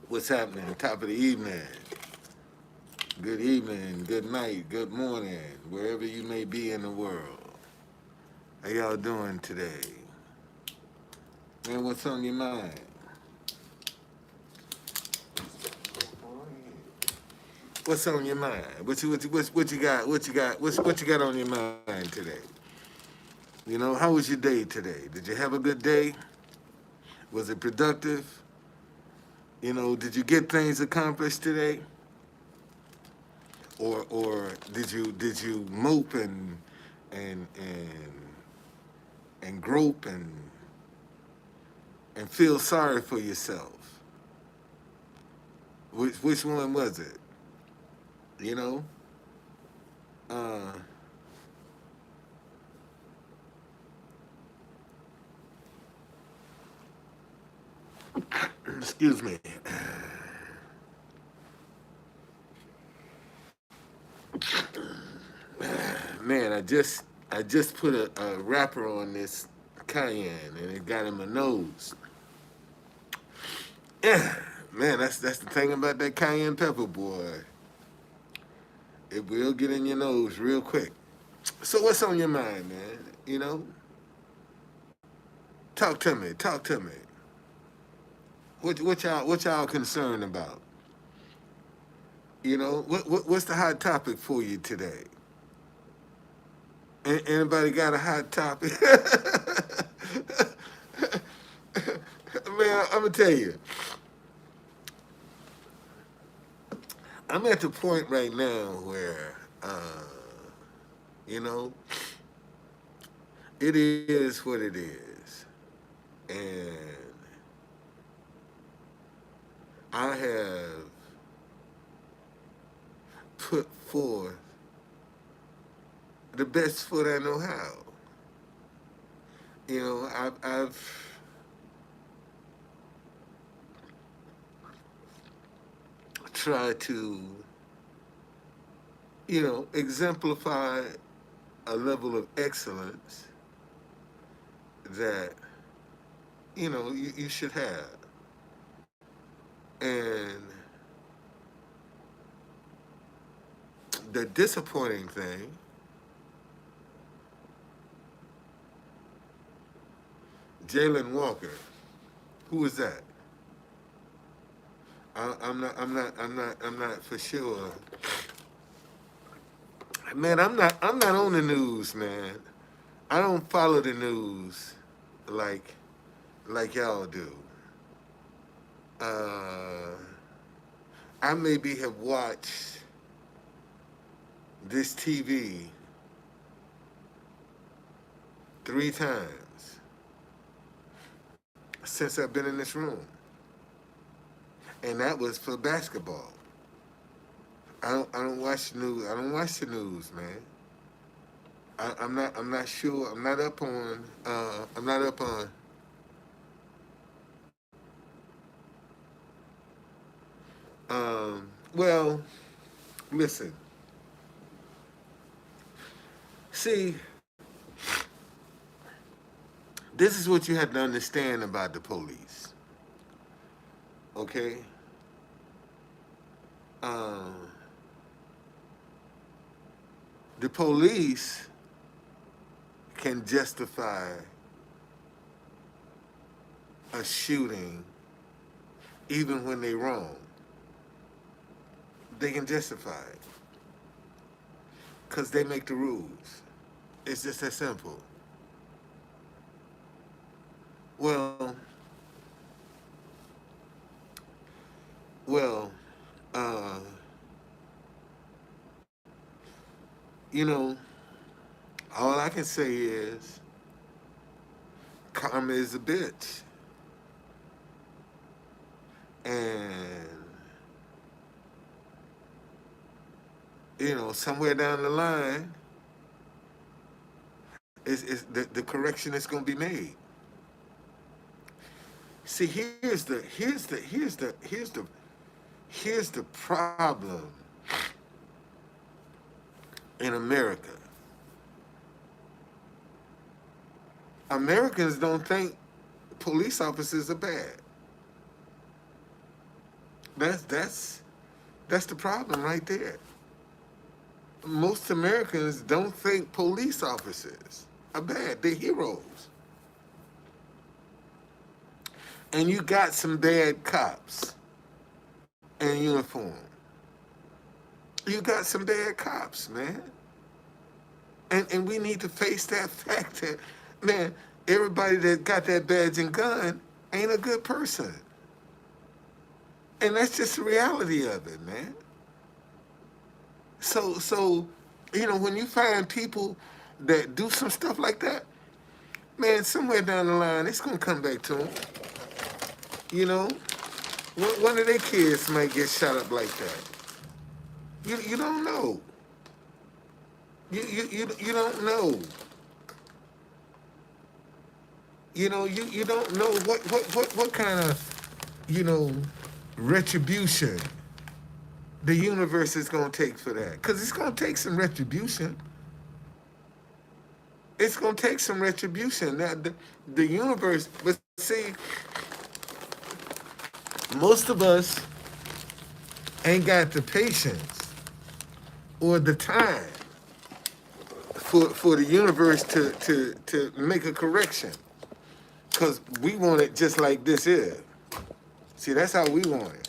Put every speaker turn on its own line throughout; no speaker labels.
What's happening? Top of the evening. Good evening, good night, good morning, wherever you may be in the world. How y'all doing today? Man, what's on your mind? What's on your mind? What you got? What you got on your mind today? You know, how was your day today? Did you have a good day? Was it productive? You know, did you get things accomplished today? Or did you mope and and grope and feel sorry for yourself? Which one was it? You know, uh, excuse me, man. I just put a wrapper on this cayenne and it got in my nose. Yeah, man. That's the thing about that cayenne pepper, boy. It will get in your nose real quick. So what's on your mind, man? You know, talk to me. Talk to me. What y'all concerned about? You know, what's the hot topic for you today? Anybody got a hot topic? Man, I'm gonna tell you, I'm at the point right now where, you know, it is what it is, and I have put forth the best foot I know how. You know, I've tried to, exemplify a level of excellence that, you should have. And the disappointing thing, Jalen Walker, who is that? I'm not for sure. Man, I'm not on the news, man. I don't follow the news like like y'all do. Uh, I maybe have watched this TV 3 times since I've been in this room, and that was for basketball. I don't watch the news. I don't watch the news, man. I'm not sure. I'm not up on. I'm not up on. Well, listen. See, this is what you have to understand about the police. Okay. Um, the police can justify a shooting even when they're wrong. They can justify it because they make the rules. It's just that simple. Well, well, uh, you know, all I can say is karma is a bitch. And, somewhere down the line, the correction is going to be made. See, here's the problem in America. Americans don't think police officers are bad. That's that's that's the problem right there. Most Americans don't think police officers are bad. They're heroes. And you got some bad cops in uniform. You got some bad cops, man. And we need to face that fact that, man, everybody that got that badge and gun ain't a good person. And that's just the reality of it, man. So, when you find people that do some stuff like that, man, somewhere down the line, it's gonna come back to them. You know, one of their kids might get shot up like that. You don't know. You don't know. You don't know what kind of retribution the universe is gonna take for that. Cause it's gonna take some retribution. It's gonna take some retribution. Now the universe, but see, most of us ain't got the patience or the time for the universe to make a correction. Because we want it just like this is. See, that's how we want it.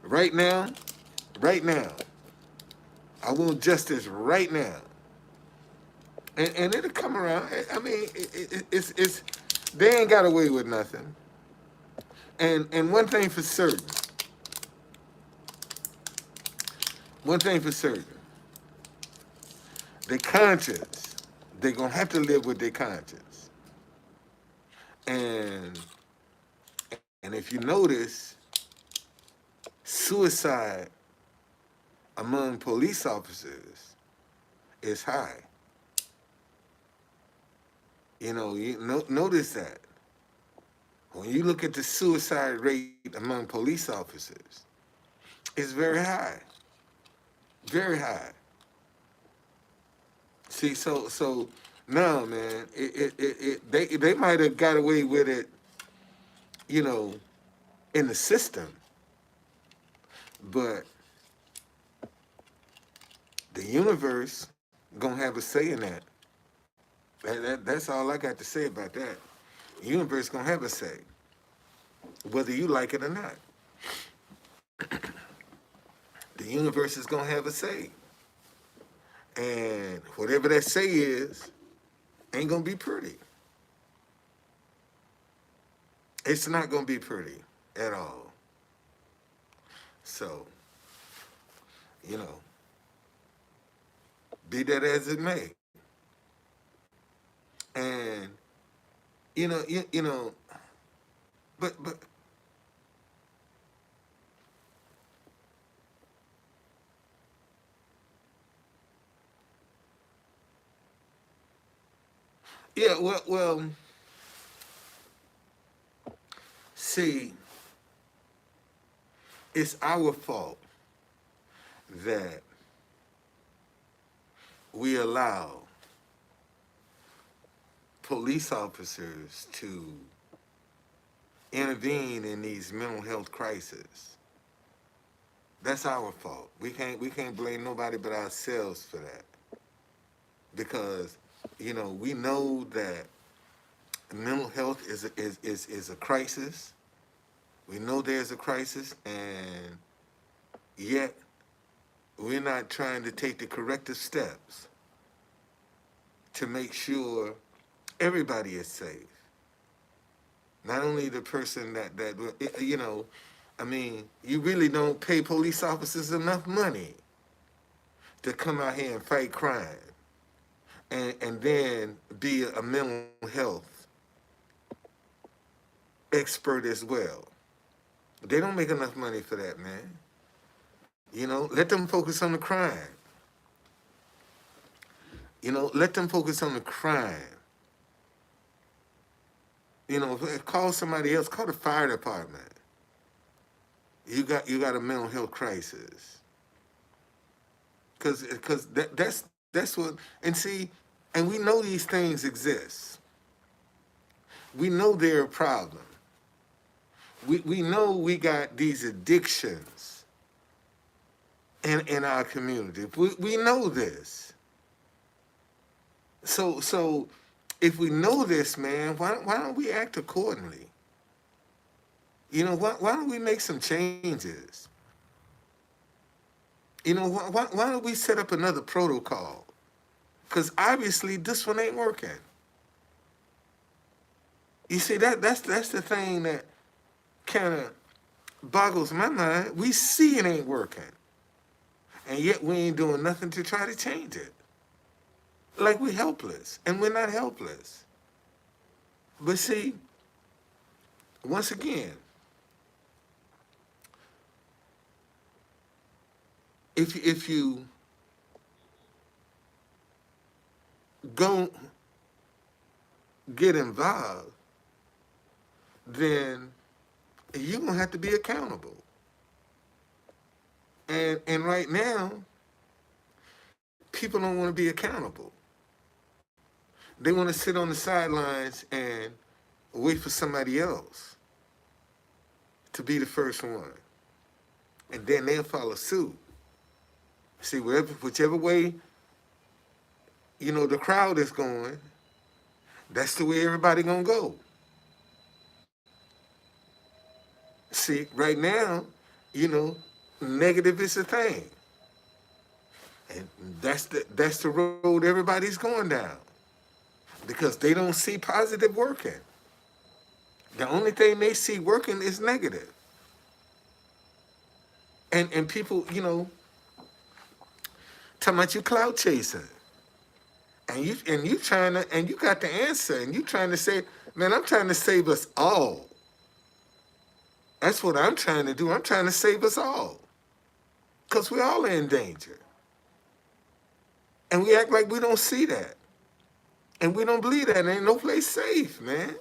Right now, right now. I want justice right now. And it'll come around. I mean, it's they ain't got away with nothing. And one thing for certain, their conscience, they're gonna have to live with their conscience. And and if you notice, suicide among police officers is high. Notice that. When you look at the suicide rate among police officers, it's very high. Very high. See, so now, man, they might have got away with it, in the system, but the universe gonna have a say in that. That's all I got to say about that. The universe gonna have a say, whether you like it or not. The universe is gonna have a say, and whatever that say is, ain't gonna be pretty. It's not gonna be pretty at all. So, you know, be that as it may, and you know, but yeah, well, see, it's our fault that we allow police officers to intervene in these mental health crises. That's our fault. We can't blame nobody but ourselves for that. Because, we know that mental health is a crisis. We know there's a crisis, and yet we're not trying to take the corrective steps to make sure everybody is safe. Not only the person I mean, you really don't pay police officers enough money to come out here and fight crime and then be a mental health expert as well. They don't make enough money for that, man. Let them focus on the crime. Let them focus on the crime. Call somebody else. Call the fire department. You got a mental health crisis. Cause that's what. And see, and we know these things exist. We know they're a problem. we know we got these addictions in our community. We know this. So if we know this, man, why don't we act accordingly? You know, why don't we make some changes? You know, why don't we set up another protocol? Because obviously this one ain't working. You see, that's the thing that kind of boggles my mind. We see it ain't working, and yet we ain't doing nothing to try to change it. Like we're helpless, and we're not helpless. But see, once again, if you go get involved, then you're gonna have to be accountable. And right now, people don't want to be accountable. They want to sit on the sidelines and wait for somebody else to be the first one, and then they'll follow suit. See, whichever way, you know, the crowd is going, that's the way everybody gonna go. See, right now, you know, negative is a thing, and that's the road everybody's going down because they don't see positive working. The only thing they see working is negative. And people, you know, talking about you cloud chasing. And you trying to, and you got the answer, and you trying to say, man, I'm trying to save us all. That's what I'm trying to do. I'm trying to save us all. Because we all are in danger. And we act like we don't see that. And we don't believe that. And ain't no place safe, man.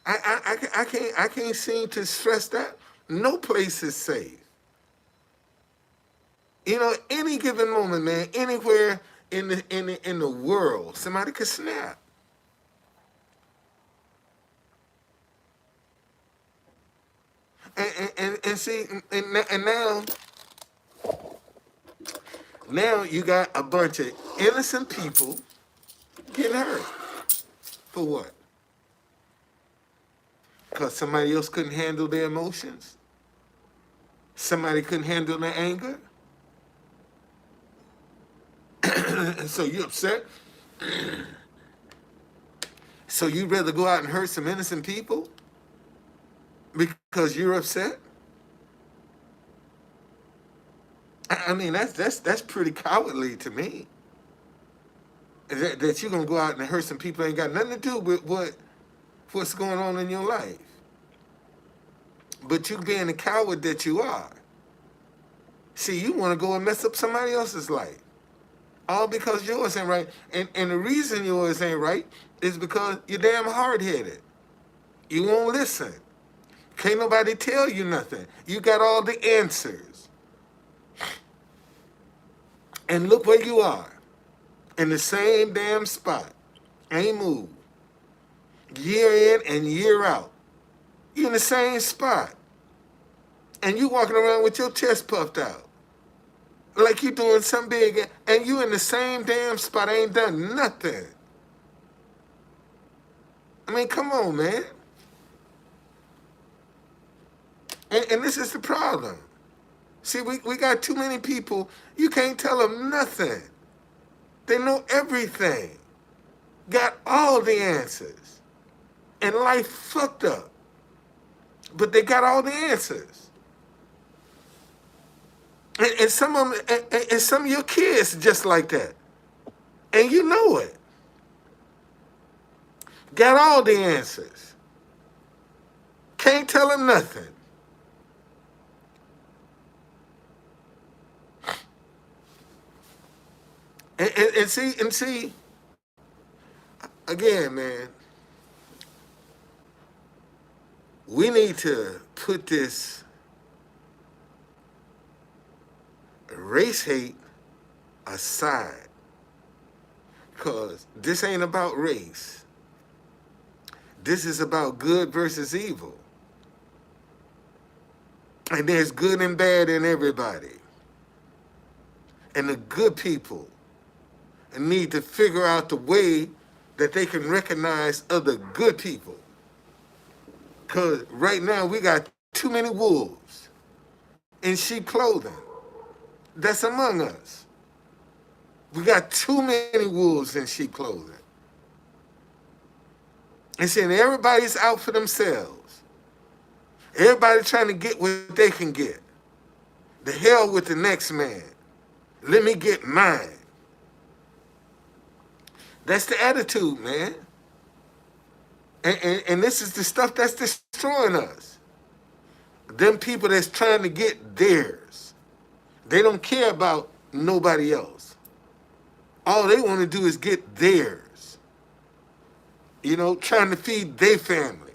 I can't seem to stress that. No place is safe. You know, any given moment, man, anywhere in the world, somebody could snap. And see, and now you got a bunch of innocent people getting hurt. For what? Because somebody else couldn't handle their emotions? Somebody couldn't handle their anger? And so you upset? So you'd rather go out and hurt some innocent people because you're upset? I mean, that's pretty cowardly to me. That you're gonna go out and hurt some people ain't got nothing to do with what's going on in your life. But you being the coward that you are. See, you want to go and mess up somebody else's life. All because yours ain't right. And the reason yours ain't right is because you're damn hard-headed. You won't listen. Can't nobody tell you nothing. You got all the answers. And look where you are. In the same damn spot. Ain't moved. Year in and year out. You in the same spot. And you walking around with your chest puffed out. Like you doing something big. And you in the same damn spot. Ain't done nothing. I mean, come on, man. And this is the problem. See, we got too many people. You can't tell them nothing. They know everything. Got all the answers. And life fucked up. But they got all the answers. And some of them, and some of your kids just like that. And you know it. Got all the answers. Can't tell them nothing. And see, again, man, we need to put this race hate aside. Because this ain't about race. This is about good versus evil. And there's good and bad in everybody. And the good people need to figure out the way that they can recognize other good people. Because right now we got too many wolves in sheep clothing. That's among us. We got too many wolves in sheep clothing. And saying everybody's out for themselves. Everybody trying to get what they can get. The hell with the next man. Let me get mine. That's the attitude, man. And this is the stuff that's destroying us. Them people that's trying to get theirs. They don't care about nobody else. All they want to do is get theirs. You know, trying to feed their family.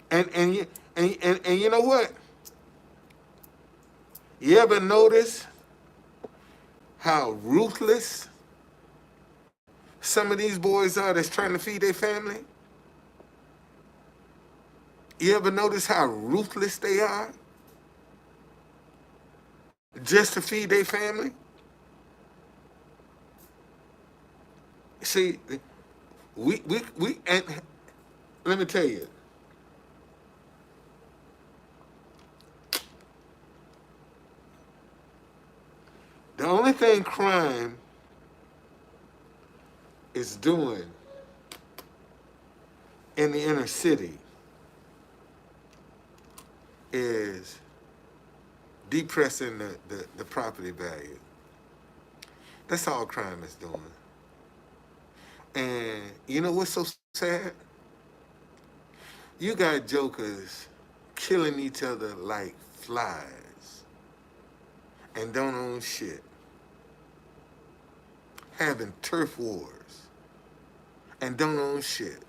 And you know what? You ever notice how ruthless some of these boys are that's trying to feed their family? You ever notice how ruthless they are just to feed their family? See, we and let me tell you, the only thing crime is doing in the inner city is depressing the property value. That's all crime is doing. And you know what's so sad? You got jokers killing each other like flies and don't own shit. Having turf wars and don't own shit.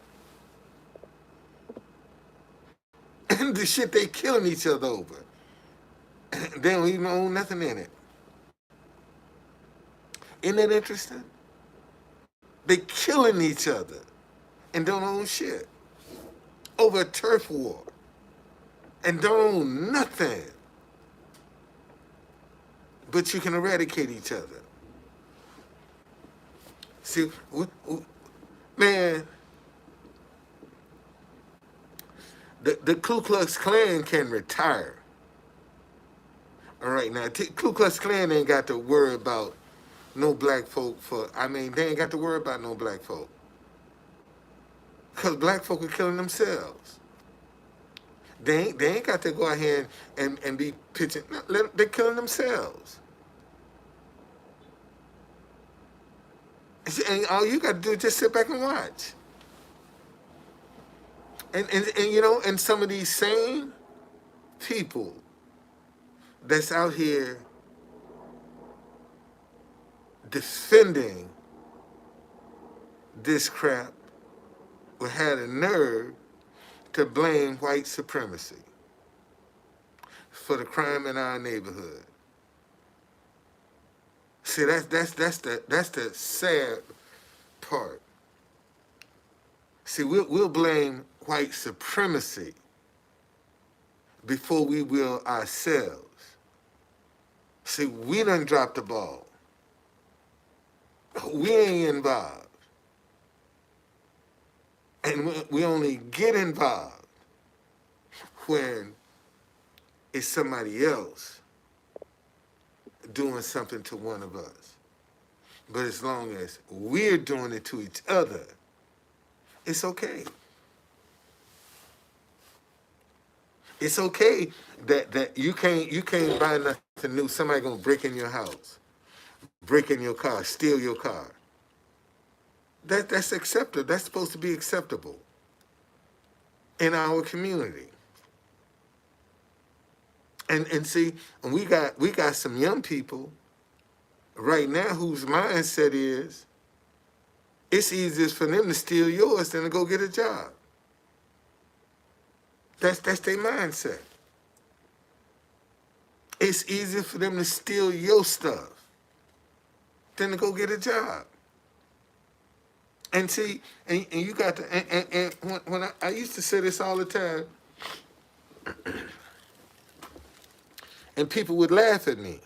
And the shit they killing each other over, they don't even own nothing in it. Isn't that interesting? They killing each other and don't own shit over a turf war and don't own nothing. But you can eradicate each other. See, man, the Ku Klux Klan can retire. All right, now, Ku Klux Klan ain't got to worry about no black folk they ain't got to worry about no black folk. Because black folk are killing themselves. They ain't got to go out here and be pitching. They're killing themselves. And all you got to do is just sit back and watch. And you know, and some of these same people that's out here defending this crap will have the nerve to blame white supremacy for the crime in our neighborhood. See, that's the sad part. See, we'll blame white supremacy before we will ourselves. See, we done dropped the ball. We ain't involved. And we only get involved when it's somebody else doing something to one of us. But as long as we're doing it to each other, it's okay. It's okay that you can't buy nothing new. Somebody gonna break in your house, break in your car, steal your car. That's acceptable. That's supposed to be acceptable in our community. And see, we got some young people right now whose mindset is it's easiest for them to steal yours than to go get a job. That's their mindset. It's easier for them to steal your stuff than to go get a job. And see, and you got to, and when I used to say this all the time, And people would laugh at me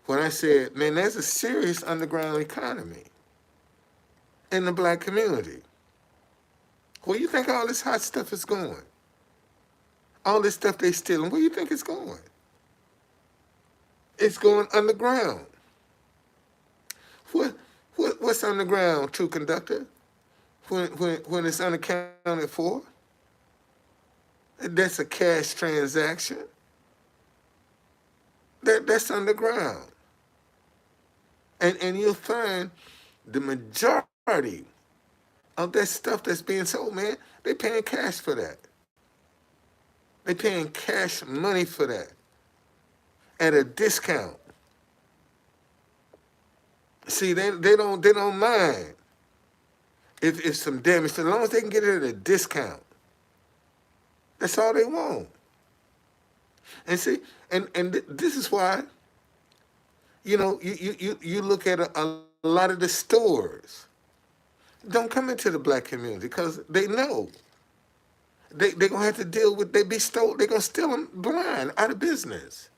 when I said, man, there's a serious underground economy in the black community. Where you think all this hot stuff is going? All this stuff they stealing, where you think it's going? It's going underground. What's underground, true conductor? When it's unaccounted for? That's a cash transaction. That's underground. And you'll find the majority of that stuff that's being sold, man, they paying cash for that. They paying cash money for that at a discount. See, they don't mind if some damage, as long as they can get it at a discount. That's all they want. And see, this is why, you look at a lot of the stores don't come into the black community because they know they're gonna have to deal with, they're gonna steal them blind out of business.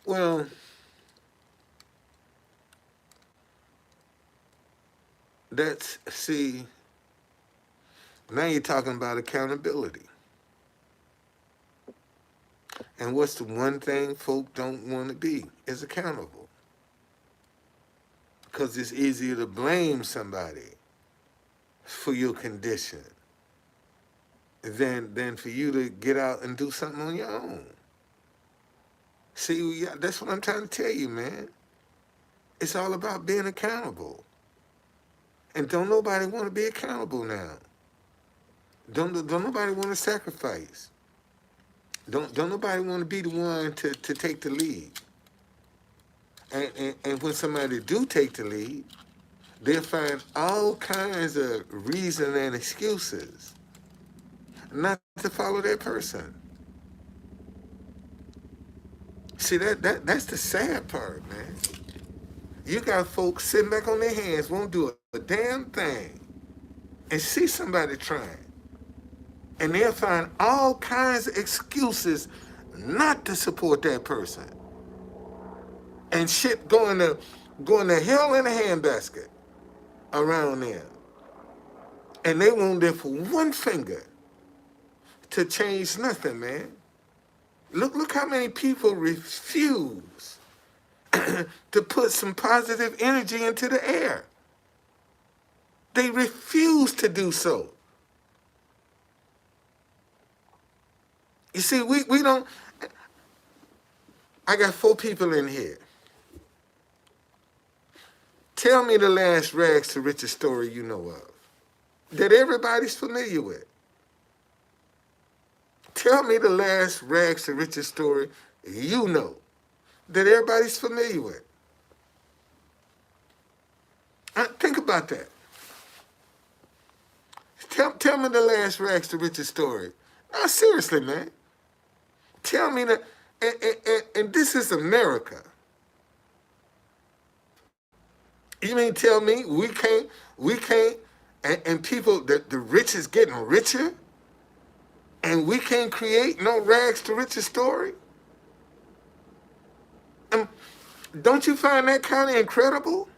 Well, see, now you're talking about accountability. And what's the one thing folk don't want to be is accountable. Because it's easier to blame somebody for your condition than for you to get out and do something on your own. See, that's what I'm trying to tell you, man. It's all about being accountable. And don't nobody want to be accountable now. Don't nobody want to sacrifice. Don't nobody want to be the one to take the lead. And when somebody do take the lead, they'll find all kinds of reasons and excuses not to follow that person. See, that's the sad part, man. You got folks sitting back on their hands, won't do a damn thing, and see somebody trying. And they'll find all kinds of excuses not to support that person. And shit going to hell in a handbasket around them. And they won't lift for one finger to change nothing, man. Look how many people refuse to put some positive energy into the air. They refuse to do so. You see, we don't. I got 4 people in here. Tell me the last rags to riches story you know of that everybody's familiar with. Tell me the last rags to riches story you know that everybody's familiar with. Think about that. Tell me the last rags to riches story. No, seriously, man. Tell me that, and this is America. You mean tell me we can't, and people, the rich is getting richer, and we can't create no rags to riches story? Don't you find that kind of incredible?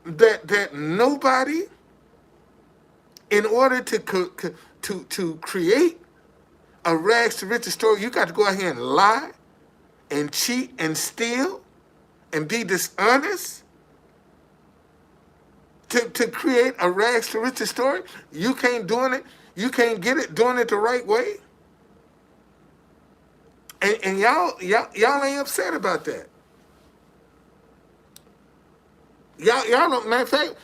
That nobody, in order to create a rags to riches story, you got to go out here and lie and cheat and steal and be dishonest to create a rags to riches story. You can't get it doing it the right way. And y'all ain't upset about that. Y'all don't, matter of fact,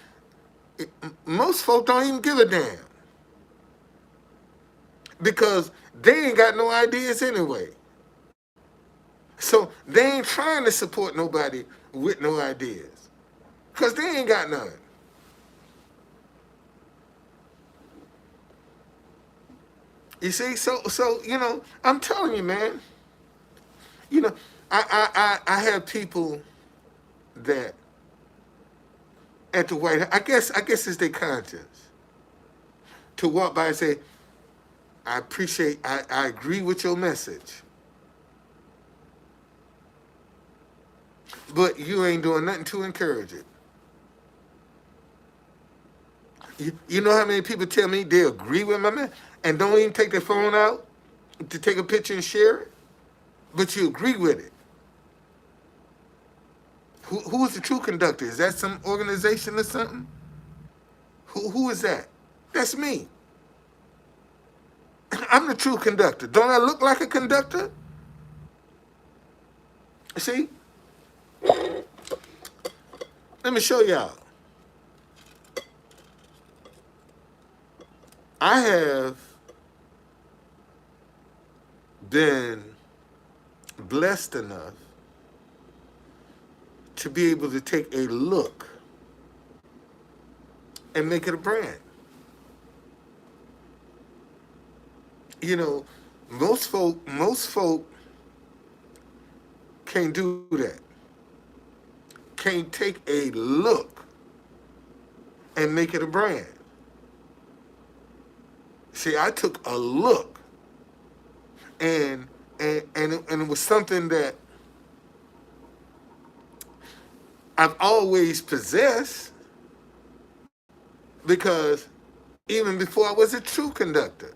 most folk don't even give a damn. Because they ain't got no ideas anyway. So they ain't trying to support nobody with no ideas. Because they ain't got none. You see, so I'm telling you, man. You know, I have people that at the White House. I guess it's their conscience to walk by and say, I agree with your message, but you ain't doing nothing to encourage it. You know how many people tell me they agree with my man and don't even take their phone out to take a picture and share it, but you agree with it. Who is the true conductor? Is that some organization or something? Who is that? That's me. I'm the true conductor. Don't I look like a conductor? See? Let me show y'all. I have been blessed enough to be able to take a look and make it a brand. You know, most folk can't do that. Can't take a look and make it a brand. See, I took a look and it was something that I've always possessed because even before I was a true conductor,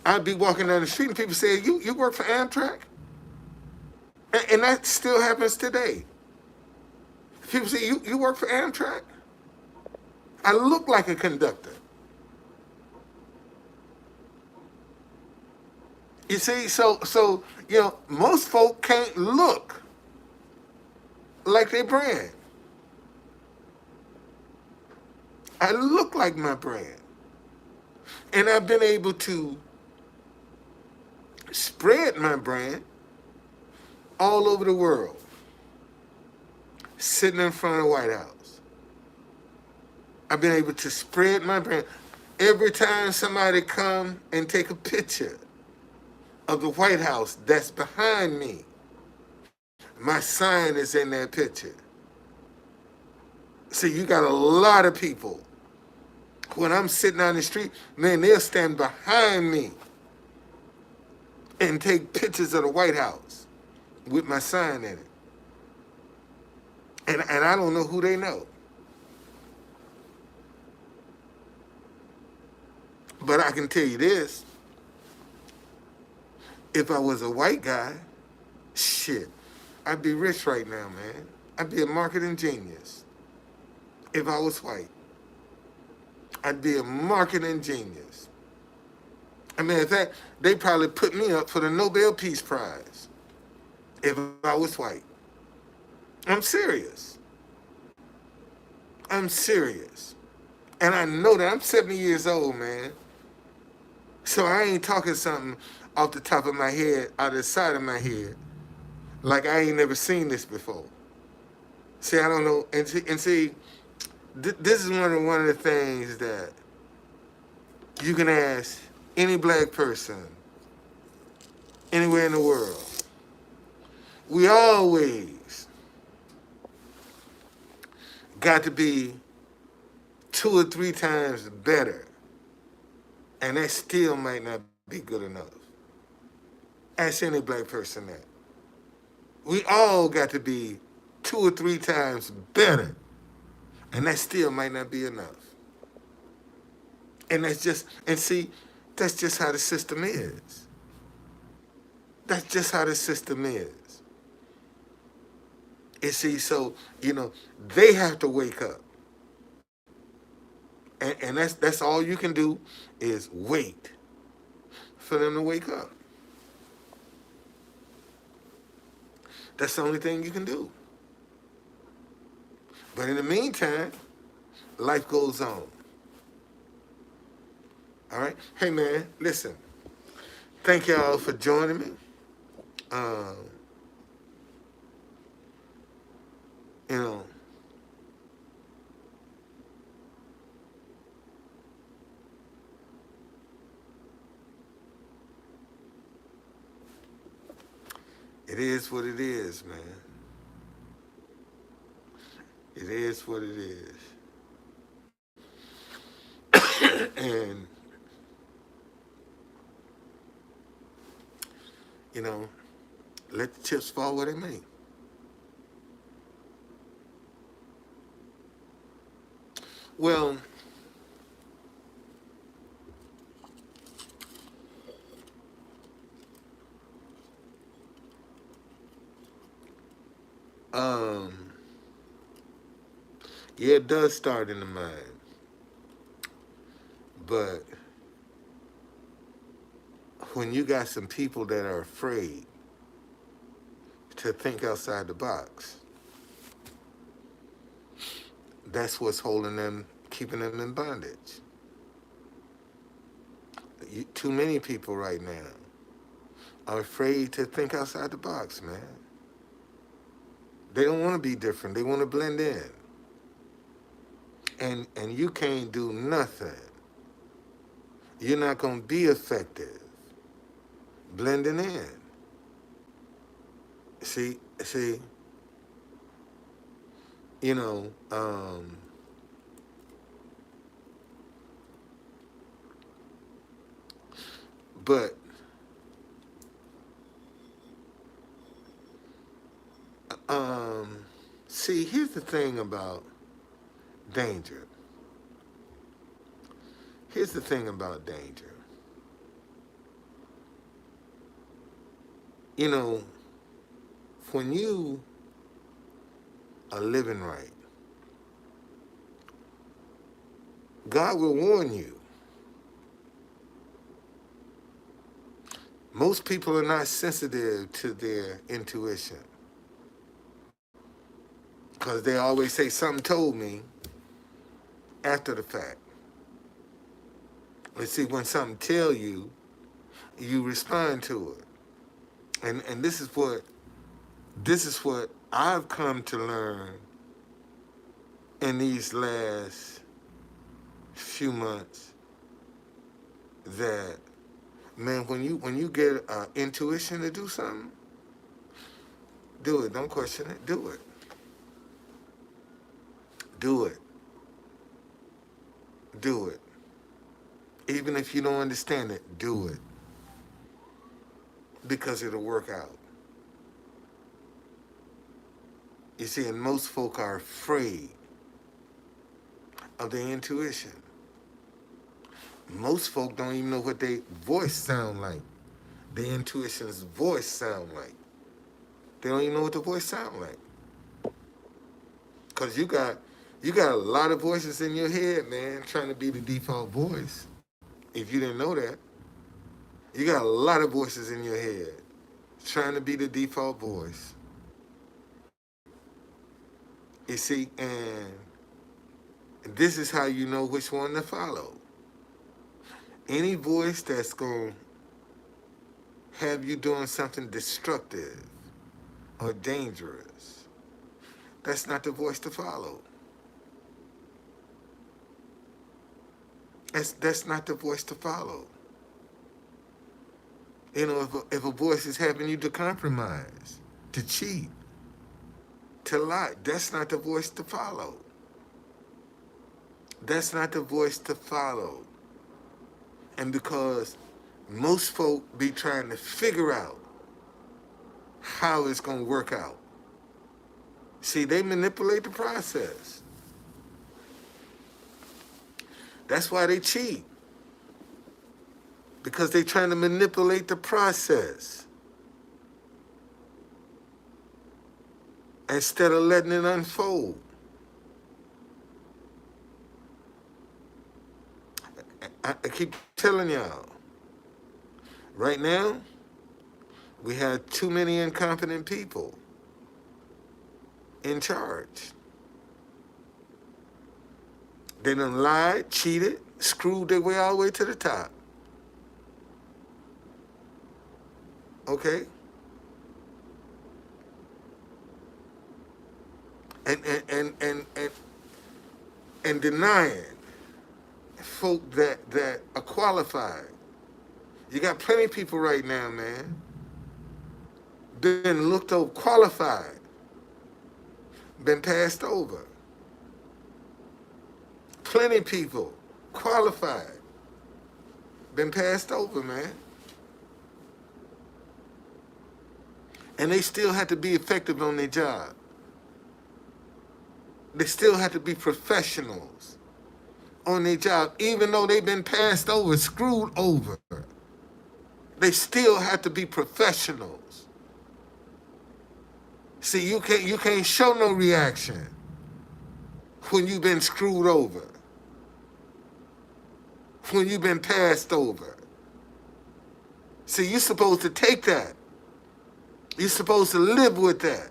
I'd be walking down the street and people say, you work for Amtrak? And that still happens today. People say, you work for Amtrak? I look like a conductor. You see, so most folk can't look like their brand. I look like my brand. And I've been able to spread my brand all over the world, sitting in front of the White House. I've been able to spread my brand. Every time somebody come and take a picture of the White House that's behind me, my sign is in that picture. See, you got a lot of people. When I'm sitting on the street, man, they'll stand behind me and take pictures of the White House with my sign in it. And I don't know who they know. But I can tell you this. If I was a white guy, shit, I'd be rich right now, man. I'd be a marketing genius. If I was white, I'd be a marketing genius. I mean, in fact, they probably put me up for the Nobel Peace Prize if I was white. I'm serious. I'm serious. And I know that I'm 70 years old, man. So I ain't talking something off the top of my head, out of the side of my head, like I ain't never seen this before. See, I don't know. And see, this is one of the things that you can ask any black person anywhere in the world. We always got to be 2 or 3 times better, and that still might not be good enough. Ask any black person that. We all got to be 2 or 3 times better, and that still might not be enough. And that's just how the system is. That's just how the system is. And see, so, they have to wake up. And that's all you can do is wait for them to wake up. That's the only thing you can do. But in the meantime, life goes on. All right? Hey, man, listen. Thank y'all for joining me. You know, It is what it is, man. It is what it is. And, you know, let the chips fall where they may. Well, um, yeah, it does start in the mind. But when you got some people that are afraid to think outside the box, that's what's holding them, keeping them in bondage. Too many people right now are afraid to think outside the box, man. They don't want to be different. They want to blend in. And you can't do nothing. You're not going to be effective blending in. See, you know, but see, here's the thing about danger. Here's the thing about danger. You know, when you are living right, God will warn you. Most people are not sensitive to their intuition because they always say something told me after the fact. But see, when something tell you, you respond to it. And this is what I've come to learn in these last few months, that man, when you get intuition to do something, do it. Don't question it. Do it. Do it. Do it. Even if you don't understand it, do it. Because it'll work out. You see, and most folk are afraid of their intuition. Most folk don't even know what their voice sound like. Their intuition's voice sound like. They don't even know what the voice sound like. Because you got a lot of voices in your head, man, trying to be the default voice. If you didn't know that, you got a lot of voices in your head trying to be the default voice. You see, and this is how you know which one to follow. Any voice that's going to have you doing something destructive or dangerous, that's not the voice to follow. That's not the voice to follow. You know, if a voice is having you to compromise, to cheat, to lie, that's not the voice to follow. That's not the voice to follow. And because most folk be trying to figure out how it's going to work out. See, they manipulate the process. That's why they cheat. Because they're trying to manipulate the process instead of letting it unfold. I keep telling y'all, right now, we have too many incompetent people in charge. They done lied, cheated, screwed their way all the way to the top. Okay? And denying folk that are qualified. You got plenty of people right now, man, been looked over, qualified, been passed over. Plenty people qualified, been passed over, man. And they still had to be effective on their job. They still had to be professionals on their job, even though they've been passed over, screwed over. They still have to be professionals. See, you can't show no reaction when you've been screwed over, when you've been passed over. See, you're supposed to take that. You're supposed to live with that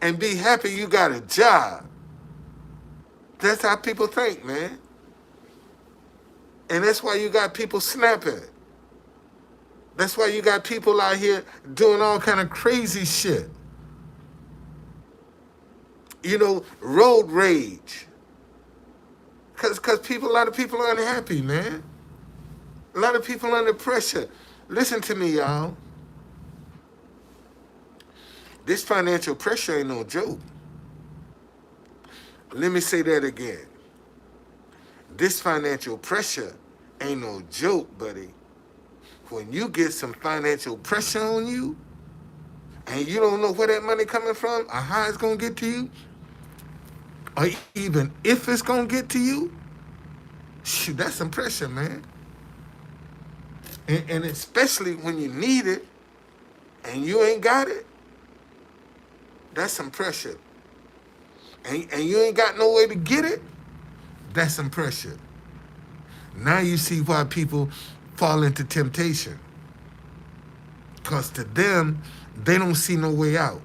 and be happy you got a job. That's how people think, man. And that's why you got people snapping. That's why you got people out here doing all kind of crazy shit. You know, road rage. Cause a lot of people are unhappy, man. A lot of people under pressure. Listen to me, y'all. This financial pressure ain't no joke. Let me say that again. This financial pressure ain't no joke, buddy. When you get some financial pressure on you, and you don't know where that money coming from, or how it's gonna get to you, or even if it's gonna get to you, shoot, that's some pressure, man. And especially when you need it, and you ain't got it, that's some pressure. And you ain't got no way to get it, that's some pressure. Now you see why people fall into temptation. Because to them, they don't see no way out.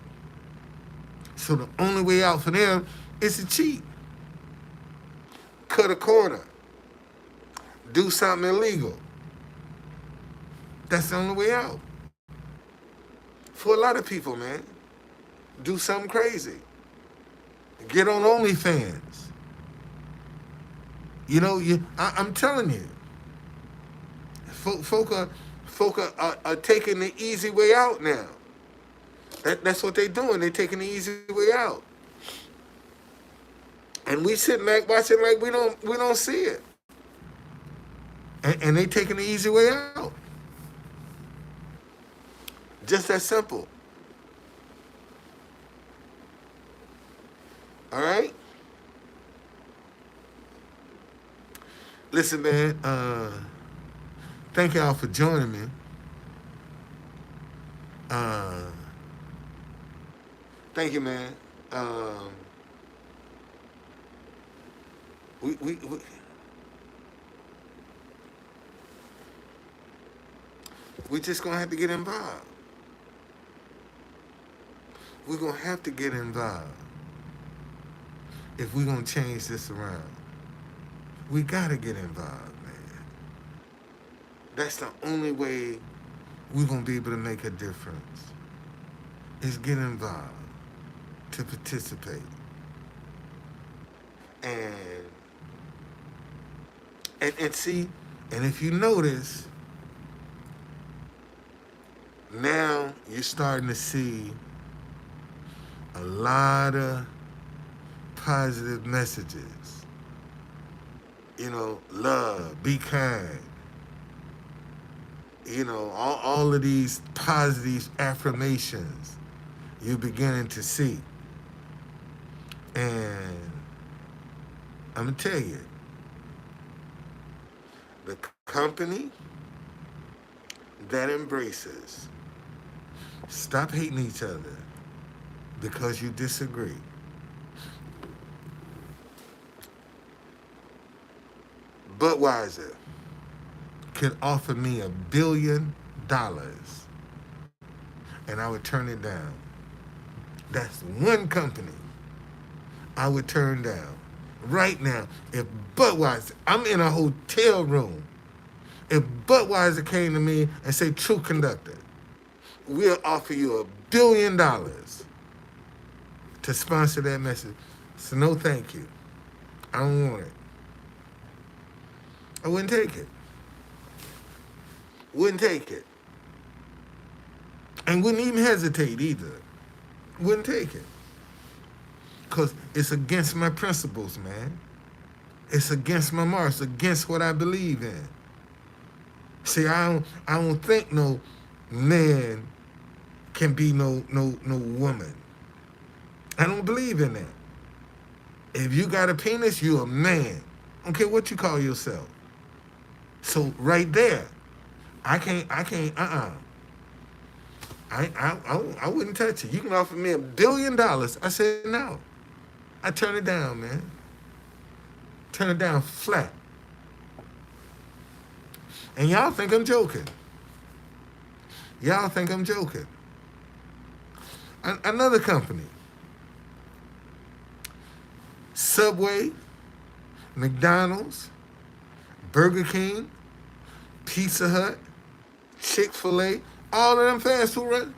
So the only way out for them is to cheat. Cut a corner. Do something illegal. That's the only way out. For a lot of people, man. Do something crazy. Get on OnlyFans. You know, I'm telling you. Folk are taking the easy way out now. That's what they're doing. They're taking the easy way out. And we sitting back watching like we don't see it. And they taking the easy way out. Just that simple. All right? Listen, man, thank y'all for joining me. Thank you, man. We just gonna have to get involved. We're gonna have to get involved if we're gonna change this around. We gotta get involved, man. That's the only way we're gonna be able to make a difference. Is get involved, to participate. And see, and if you notice, now you're starting to see a lot of positive messages. You know, love, be kind. You know, all of these positive affirmations you're beginning to see. And I'm going to tell you, the company that embraces, stop hating each other because you disagree. Budweiser could offer me $1 billion and I would turn it down. That's one company I would turn down. Right now, if Budweiser, I'm in a hotel room, if Budweiser came to me and said, True Conductor, we'll offer you $1 billion to sponsor that message. So no thank you. I don't want it. I wouldn't take it. Wouldn't take it. And wouldn't even hesitate either. Wouldn't take it. Because it's against my principles, man. It's against my morals, against what I believe in. See, I don't think no man can be no woman. I don't believe in that. If you got a penis, you're a man. I don't care what you call yourself. So right there, I wouldn't touch it. You can offer me $1 billion. I said no. I turn it down, man. Turn it down flat. And y'all think I'm joking. Y'all think I'm joking. Another company. Subway, McDonald's, Burger King, Pizza Hut, Chick-fil-A, all of them fast food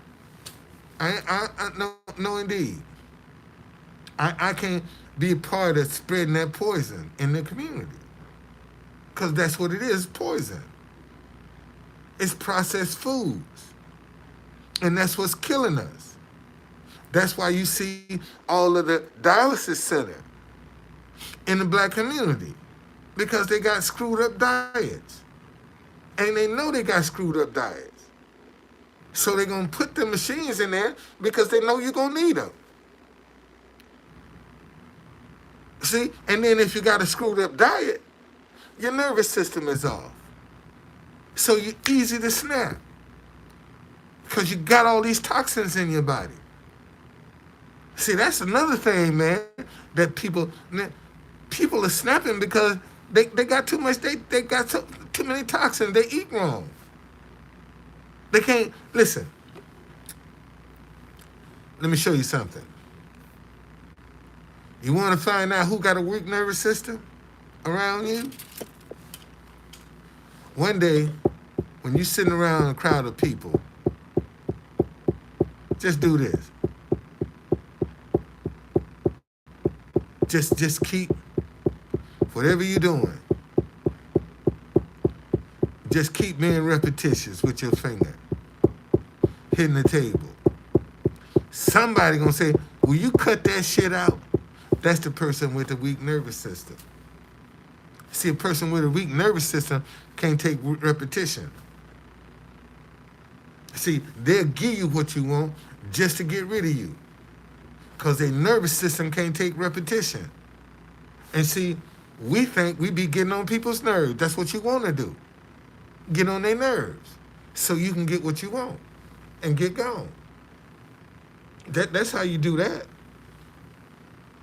restaurants. No, indeed. I can't be a part of spreading that poison in the community. Because that's what it is, poison. It's processed foods. And that's what's killing us. That's why you see all of the dialysis centers in the black community. Because they got screwed up diets. And they know they got screwed up diets. So they're going to put the machines in there because they know you're going to need them. See? And then if you got a screwed up diet, your nervous system is off. So you're easy to snap. Because you got all these toxins in your body. See, that's another thing, man, that people are snapping because they got too much, they got too many toxins. They eat wrong. They can't, listen, let me show you something. You want to find out who got a weak nervous system around you? One day, when you're sitting around a crowd of people, just do this. Just keep, whatever you're doing, just keep being repetitious with your finger, hitting the table. Somebody gonna say, will you cut that shit out? That's the person with a weak nervous system. See, a person with a weak nervous system can't take repetition. See, they'll give you what you want just to get rid of you. Because their nervous system can't take repetition. And see, we think we be getting on people's nerves. That's what you want to do. Get on their nerves so you can get what you want and get gone. That's how you do that.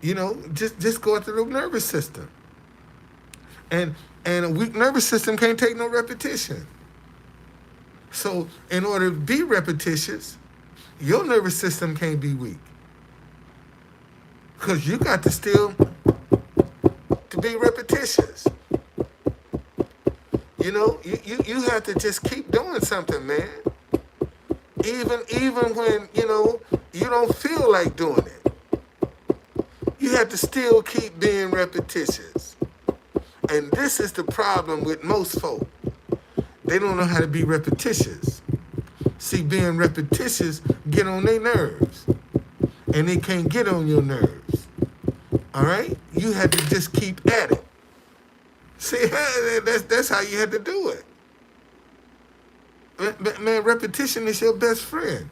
You know, just go after the nervous system. And a weak nervous system can't take no repetition. So in order to be repetitious, your nervous system can't be weak. Because you got to still to be repetitious. You know, you have to just keep doing something, man. Even when, you know, you don't feel like doing it. You have to still keep being repetitious. And this is the problem with most folk. They don't know how to be repetitious. See, being repetitious get on their nerves. And they can't get on your nerves. All right? You have to just keep at it. See, that's how you had to do it. Man, repetition is your best friend.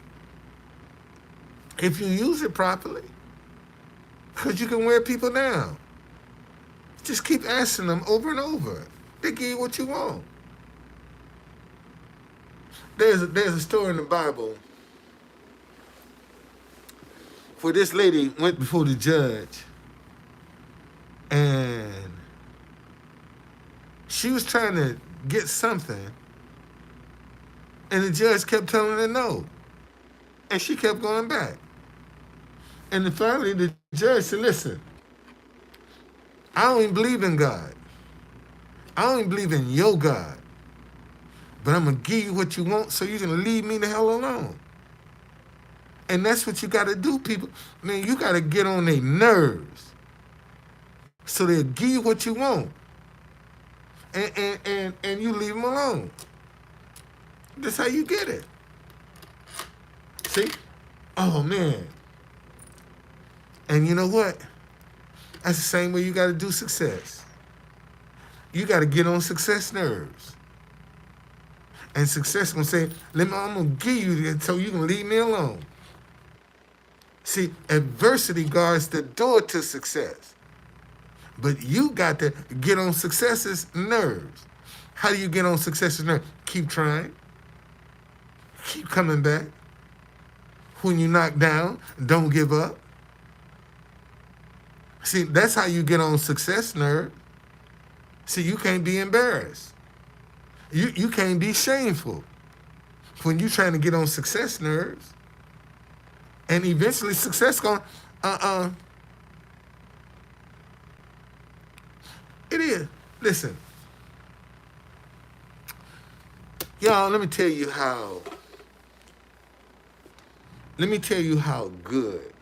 If you use it properly. Because you can wear people down. Just keep asking them over and over. They give you what you want. There's a story in the Bible where this lady went before the judge and she was trying to get something and the judge kept telling her no. And she kept going back. And then finally the judge said, listen, I don't even believe in God. I don't even believe in your God. But I'm going to give you what you want so you can leave me the hell alone. And that's what you got to do, people. Man, you got to get on their nerves so they'll give you what you want. And you leave them alone. That's how you get it. See? Oh, man. And you know what? That's the same way you got to do success. You got to get on success nerves. And success going to say, I'm going to give you this so you can leave me alone. See, adversity guards the door to success. But you got to get on success's nerves. How do you get on success's nerves? Keep trying. Keep coming back. When you knock down, don't give up. See, that's how you get on success nerve. See, you can't be embarrassed. You can't be shameful when you're trying to get on success nerves. And eventually success going, It is. Listen. Y'all, let me tell you how good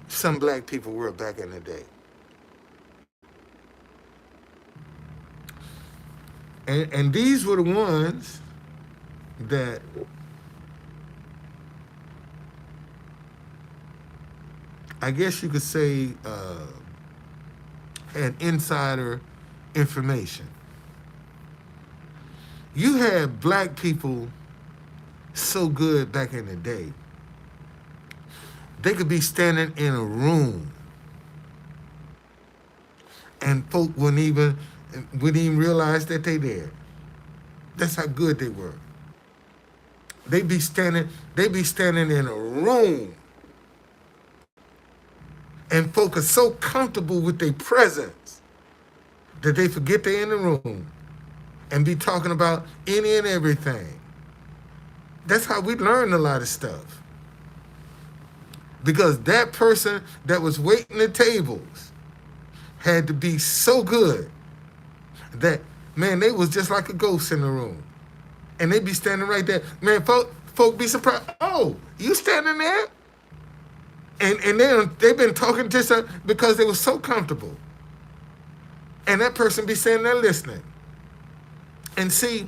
some black people were back in the day. And these were the ones that I guess you could say had insider information. You had black people so good back in the day. They could be standing in a room and folk wouldn't even realize that they there. That's how good they were. They be standing in a room and folk are so comfortable with their presence that they forget they're in the room and be talking about any and everything. That's how we learn a lot of stuff. Because that person that was waiting the tables had to be so good that, man, they was just like a ghost in the room. And they be standing right there. Man, folk be surprised. Oh, you standing there? And they've been talking to us because they were so comfortable. And that person be standing there listening. And see,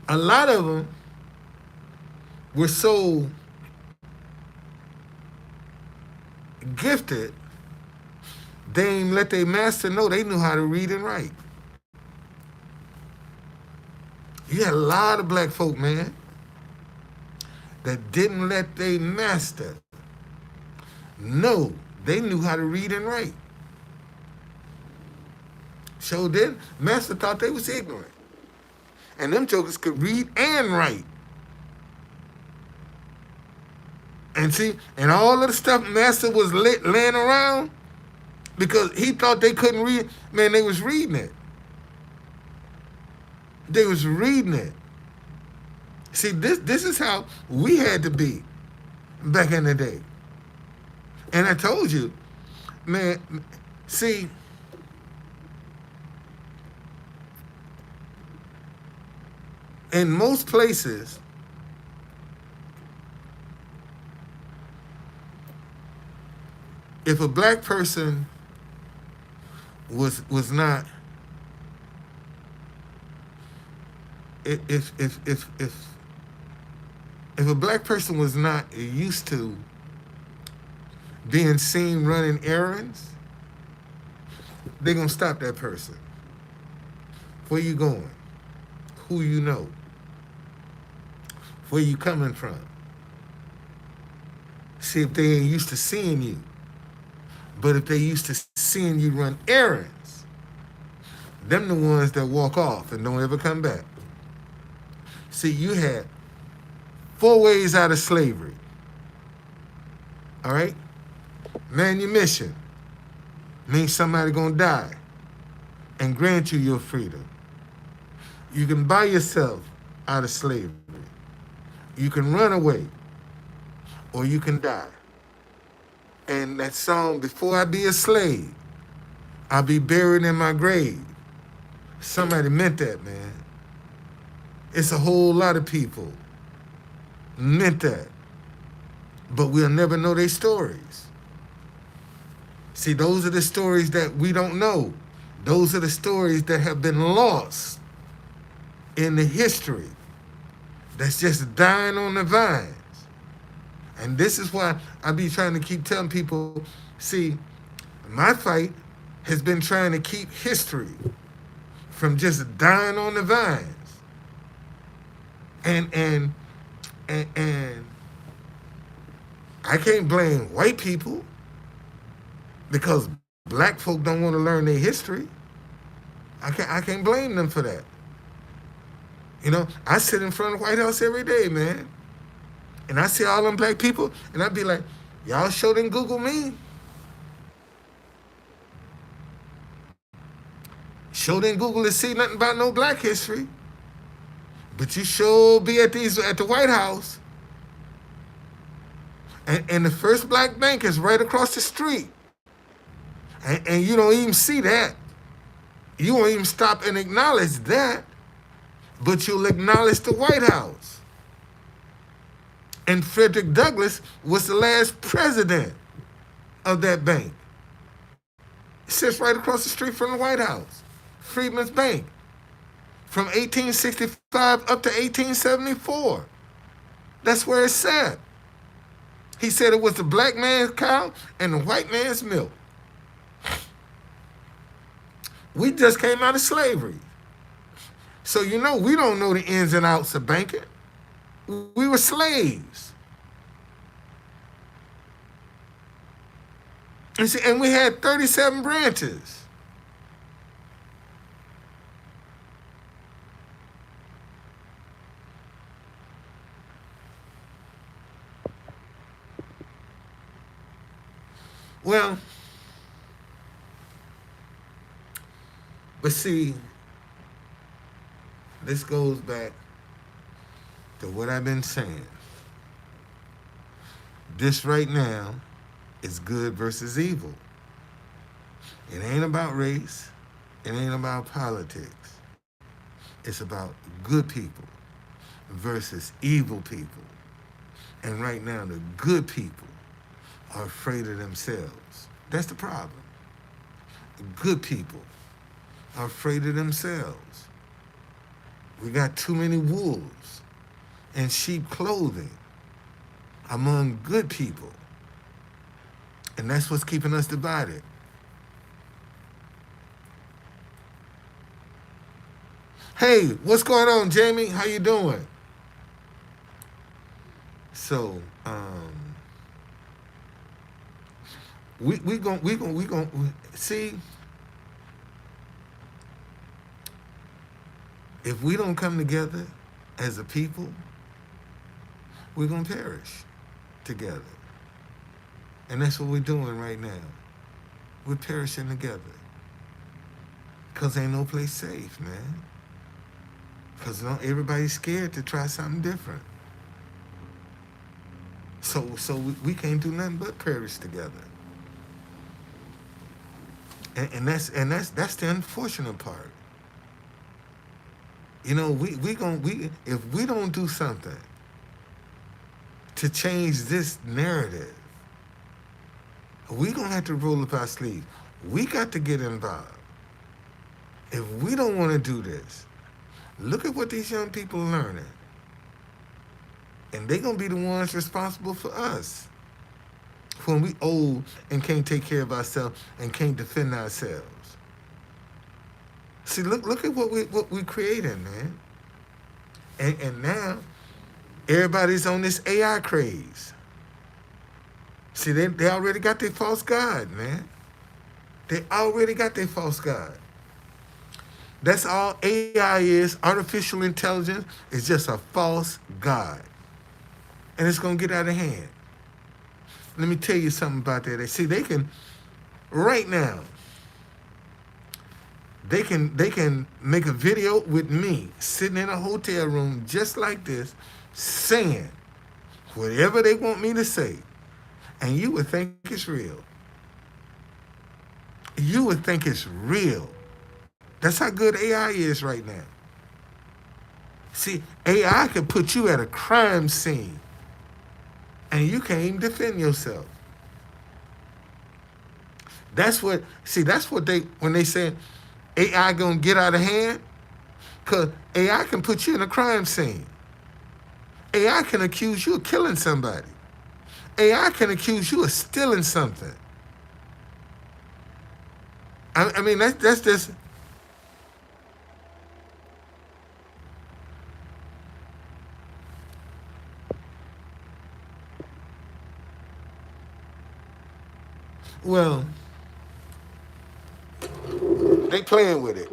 a lot of them were so gifted, they ain't let their master know they knew how to read and write. You had a lot of black folk, man, that didn't let their master know they knew how to read and write. So then, master thought they was ignorant. And them jokers could read and write. And see, and all of the stuff master was laying around, because he thought they couldn't read, man, they was reading it. They was reading it. See, this is how we had to be back in the day. And I told you, man, see, in most places, if a black person was not, if a black person was not used to being seen running errands, they're gonna stop that person. Where you going? Who you know? Where you coming from? See if they ain't used to seeing you. But if they used to seeing you run errands, them the ones that walk off and don't ever come back. See, you had 4 ways out of slavery. All right? Manumission means somebody gonna die and grant you your freedom. You can buy yourself out of slavery. You can run away, or you can die. And that song, Before I Be a Slave, I'll Be Buried in My Grave. Somebody meant that, man. It's a whole lot of people meant that. But we'll never know their stories. See, those are the stories that we don't know. Those are the stories that have been lost. in the history that's just dying on the vines. And this is why I be trying to keep telling people, see, my fight has been trying to keep history from just dying on the vines. And I can't blame white people because black folk don't want to learn their history. I can't blame them for that. You know, I sit in front of the White House every day, man. And I see all them black people, and I be like, y'all sure didn't Google me. Sure didn't Google to see nothing about no black history. But you sure be at the White House. And the first black bank is right across the street. And you don't even see that. You won't even stop and acknowledge that. But you'll acknowledge the White House. And Frederick Douglass was the last president of that bank. It sits right across the street from the White House. Freedmen's Bank. From 1865 up to 1874. That's where it sat. He said it was the black man's cow and the white man's milk. We just came out of slavery. So you know we don't know the ins and outs of banking. We were slaves. And we had 37 branches. Well, but see, this goes back to what I've been saying. This right now is good versus evil. It ain't about race. It ain't about politics. It's about good people versus evil people. And right now, the good people are afraid of themselves. That's the problem. Good people are afraid of themselves. We got too many wolves in sheep clothing among good people. And that's what's keeping us divided. Hey, what's going on, Jamie? How you doing? So, we gon' see, if we don't come together as a people, we're gonna perish together. And that's what we're doing right now. We're perishing together. Because ain't no place safe, man. Because everybody's scared to try something different. So we can't do nothing but perish together. And that's the unfortunate part. You know, if we don't do something to change this narrative, we gonna have to roll up our sleeves. We got to get involved. If we don't want to do this, look at what these young people are learning. And they're gonna be the ones responsible for us. When we old and can't take care of ourselves and can't defend ourselves. See, look at what we creating, man. And now everybody's on this AI craze. See, they already got their false god, man. They already got their false god. That's all AI is. Artificial intelligence is just a false god. And it's going to get out of hand. Let me tell you something about that. See, they can, right now, they can make a video with me sitting in a hotel room just like this, saying whatever they want me to say. And you would think it's real. You would think it's real. That's how good AI is right now. See, AI can put you at a crime scene and you can't even defend yourself. That's what they, when they say AI gonna get out of hand, Because AI can put you in a crime scene. AI can accuse you of killing somebody. AI can accuse you of stealing something. I mean, that's just, well, they playing with it.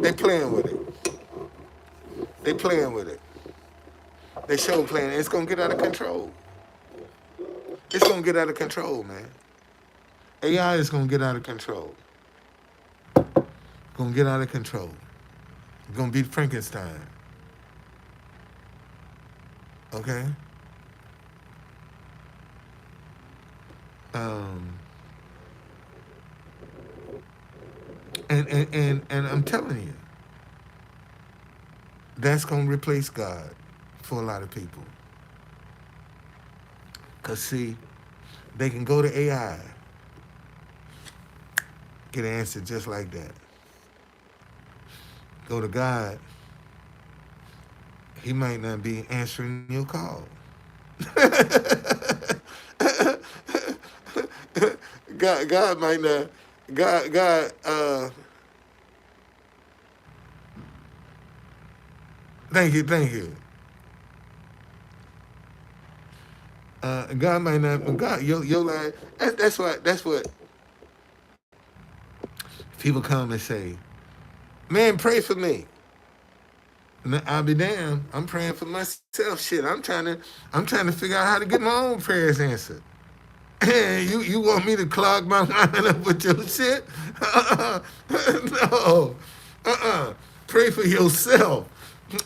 They playing with it. They playing with it. They show playing. It's gonna get out of control. It's gonna get out of control, man. AI is gonna get out of control. Gonna get out of control. Gonna beat Frankenstein. Okay. Um, and I'm telling you, that's gonna replace God for a lot of people. Cause see, they can go to AI, get an answer just like that. Go to God, He might not be answering your call. God might not. God. Thank you, thank you. God might not. God, your line. That's what people come and say. Man, pray for me. And I'll be damned. I'm praying for myself. Shit, I'm trying to figure out how to get my own prayers answered. Hey, you want me to clog my mind up with your shit? No. Pray for yourself.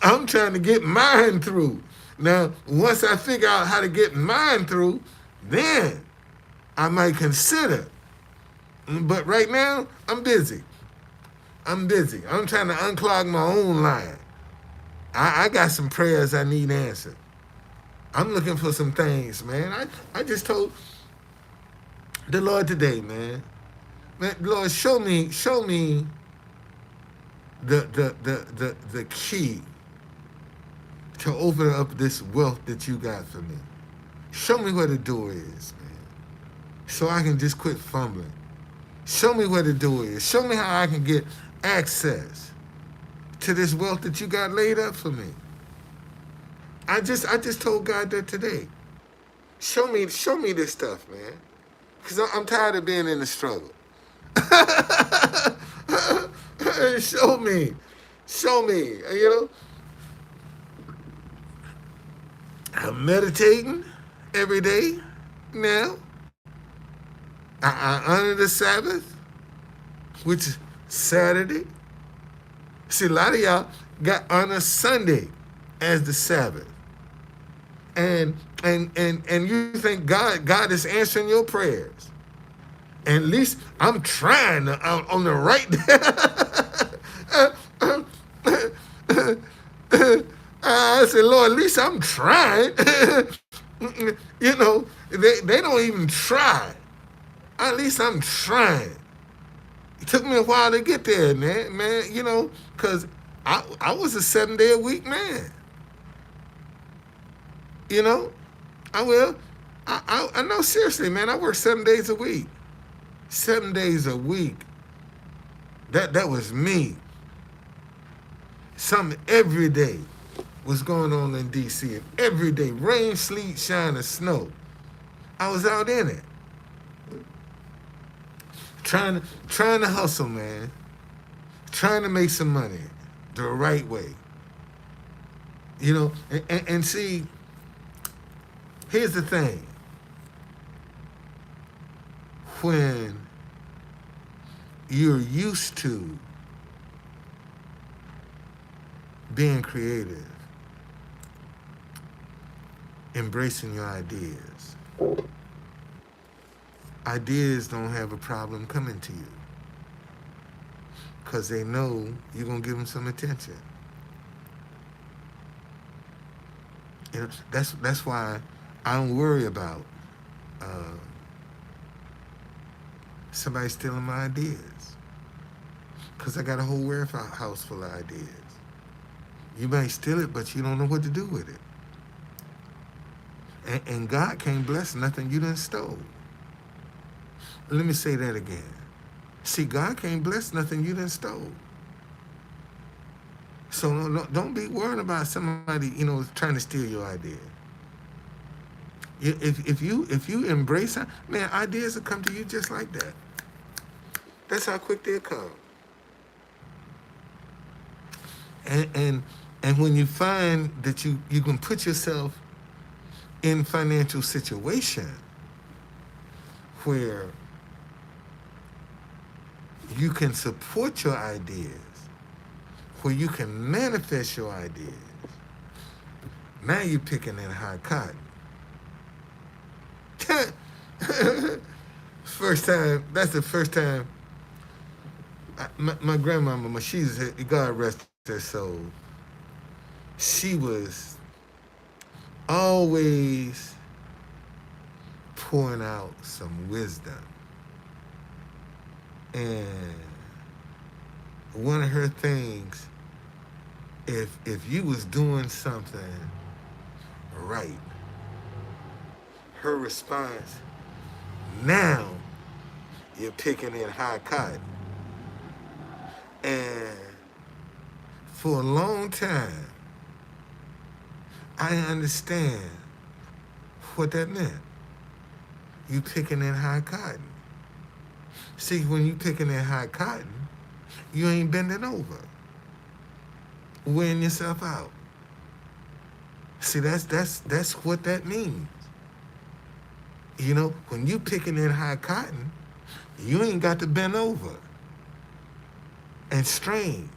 I'm trying to get mine through. Now, once I figure out how to get mine through, then I might consider. But right now, I'm busy. I'm busy. I'm trying to unclog my own line. I got some prayers I need answered. I'm looking for some things, man. I just told the Lord today, man. Man, Lord, show me the key to open up this wealth that you got for me. Show me where the door is, man. So I can just quit fumbling. Show me where the door is. Show me how I can get access to this wealth that you got laid up for me. I just told God that today. Show me this stuff, man. Cause I'm tired of being in the struggle. show me, show me. I'm meditating every day now. I honor the Sabbath, which is Saturday. See, a lot of y'all got honor Sunday as the Sabbath, and you think God is answering your prayers. At least I'm trying on the right. I said, Lord, at least I'm trying. They don't even try. At least I'm trying. It took me a while to get there, man. Because I was a 7-day-a-week man. You know, I will. I know, seriously, man. I work 7 days a week. 7 days a week. That was me. Something every day was going on in D.C. And every day, rain, sleet, shine, or snow, I was out in it. Trying to hustle, man. Trying to make some money the right way. And see, here's the thing. When you're used to being creative, embracing your ideas don't have a problem coming to you because they know you're going to give them some attention. That's why I don't worry about somebody stealing my ideas, Because I got a whole warehouse full of ideas. You may steal it, but you don't know what to do with it. And God can't bless nothing you done stole. Let me say that again. See, God can't bless nothing you done stole. So don't be worried about somebody, trying to steal your idea. If you embrace it, man, ideas will come to you just like that. That's how quick they'll come. And when you find that you can put yourself in financial situation where you can support your ideas, where you can manifest your ideas, now you're picking in high cotton. That's the first time my grandmama, God rest her soul, she was always pouring out some wisdom. And one of her things, if you was doing something right, her response, now you're picking in high cotton. And for a long time, I didn't understand what that meant. You picking in high cotton. See, when you picking in high cotton, you ain't bending over, wearing yourself out. See, that's what that means. When you picking in high cotton, you ain't got to bend over and strain.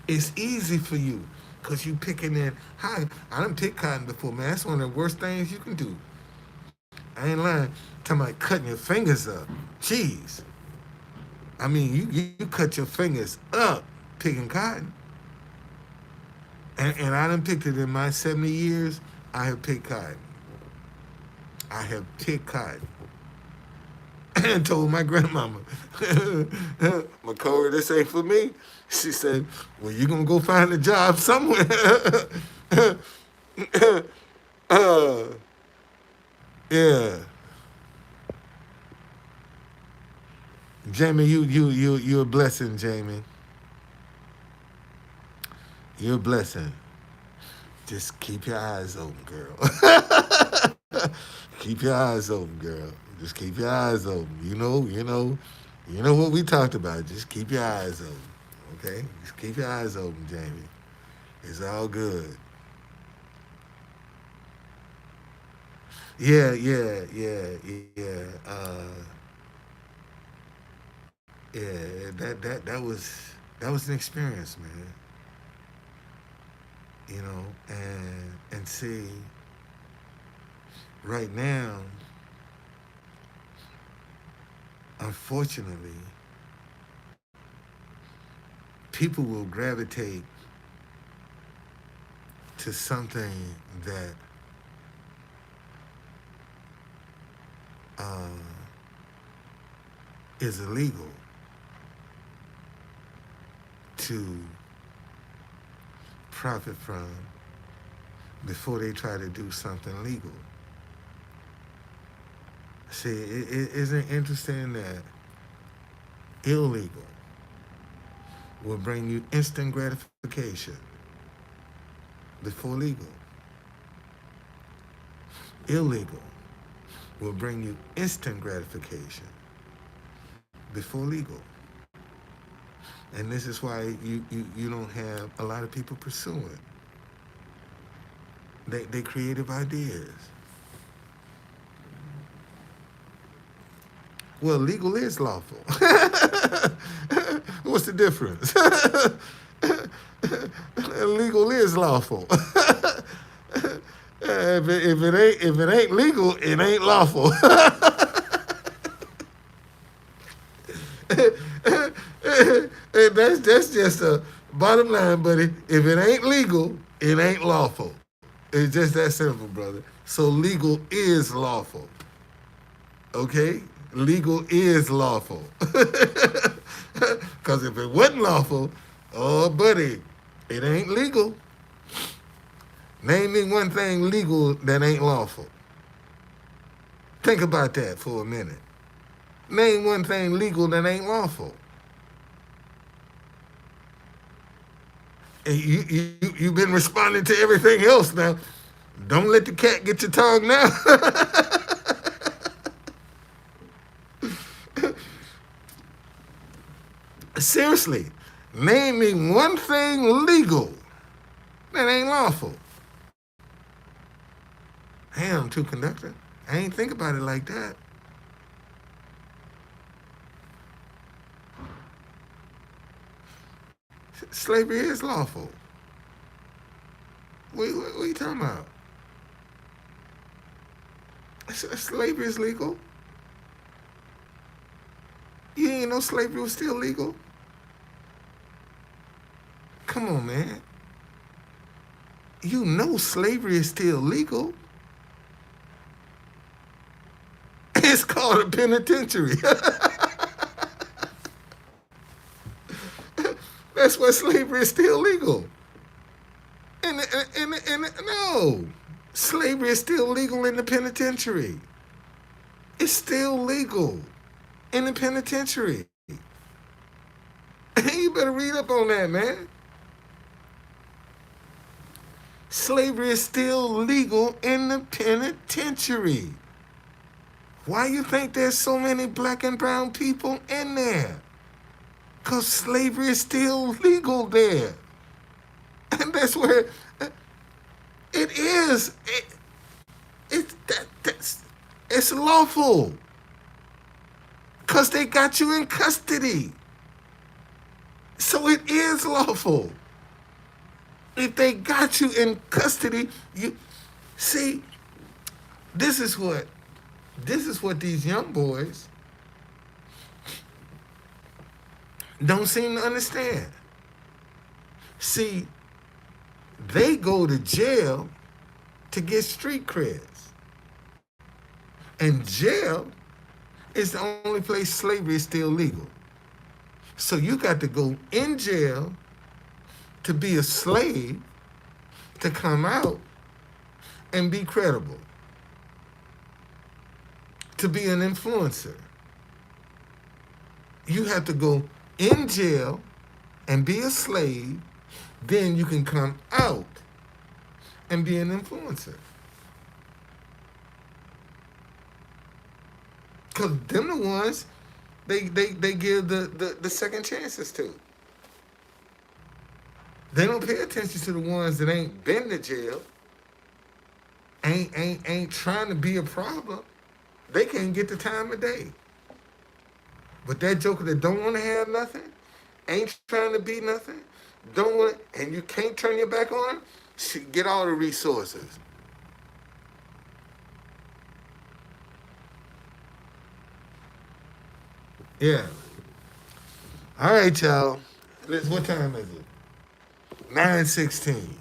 It's easy for you because you picking in high. I done picked cotton before, man. That's one of the worst things you can do. I ain't lying. Talking about cutting your fingers up. Jeez. I mean, you cut your fingers up picking cotton. And I done picked it in my 70 years. I have picked cotton. I have picked cotton. And told my grandmama, Makora, this ain't for me. She said, well, you going to go find a job somewhere. Yeah. Jamie, you're a blessing, Jamie. You're a blessing. Just keep your eyes open, girl. Keep your eyes open, girl. Just keep your eyes open. You know what we talked about. Just keep your eyes open. Okay? Just keep your eyes open, Jamie. It's all good. Yeah. That was an experience, man. And see, right now, unfortunately, people will gravitate to something that is illegal to profit from before they try to do something legal. See, it isn't interesting that illegal will bring you instant gratification before legal. Illegal will bring you instant gratification before legal. And this is why you don't have a lot of people pursuing they creative ideas. Well, legal is lawful. What's the difference? Legal is lawful. If it ain't legal, it ain't lawful. That's just a bottom line, buddy. If it ain't legal, it ain't lawful. It's just that simple, brother. So legal is lawful. Okay? Legal is lawful. Because if it wasn't lawful, oh, buddy, it ain't legal. Name me one thing legal that ain't lawful. Think about that for a minute. Name one thing legal that ain't lawful. And you've been responding to everything else now. Don't let the cat get your tongue now. Seriously, name me one thing legal that ain't lawful. Damn, True Conductor. I ain't think about it like that. Slavery is lawful. What are you talking about? Slavery is legal. You ain't know slavery was still legal? Come on, man. You know slavery is still legal. It's called a penitentiary. That's why slavery is still legal. And no, slavery is still legal in the penitentiary. It's still legal in the penitentiary. You better read up on that, man. Slavery is still legal in the penitentiary. Why you think there's so many black and brown people in there? Because slavery is still legal there. And that's where it is. It's lawful. Because they got you in custody. So it is lawful. If they got you in custody, you see, this is what these young boys don't seem to understand. See, they go to jail to get street creds. And jail is the only place slavery is still legal. So you got to go in jail to be a slave, to come out and be credible, to be an influencer. You have to go in jail and be a slave, then you can come out and be an influencer. Because them the ones they give the second chances to. They don't pay attention to the ones that ain't been to jail, ain't trying to be a problem. They can't get the time of day. But that joker that don't want to have nothing, ain't trying to be nothing, don't want, and you can't turn your back on him, should get all the resources. Yeah. All right, y'all. What time is it? 9:16.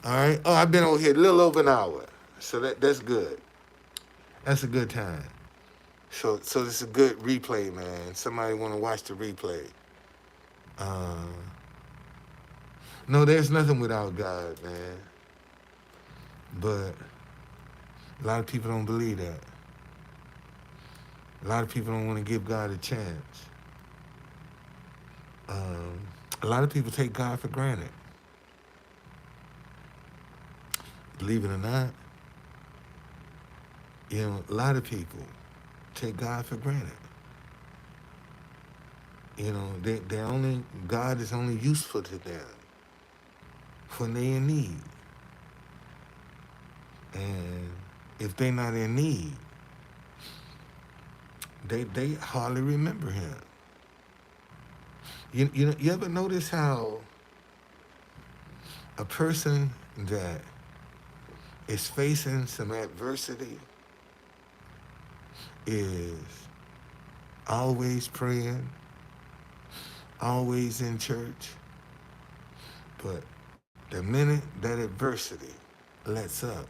All right. Oh, I've been over here a little over an hour, so that's good. That's a good time. So this is a good replay, man. Somebody want to watch the replay. No, there's nothing without God, man. But a lot of people don't believe that. A lot of people don't want to give God a chance. A lot of people take God for granted. Believe it or not, a lot of people take God for granted. God is only useful to them when they're in need. And if they're not in need, they hardly remember him. You ever notice how a person that is facing some adversity is always praying, always in church, but the minute that adversity lets up,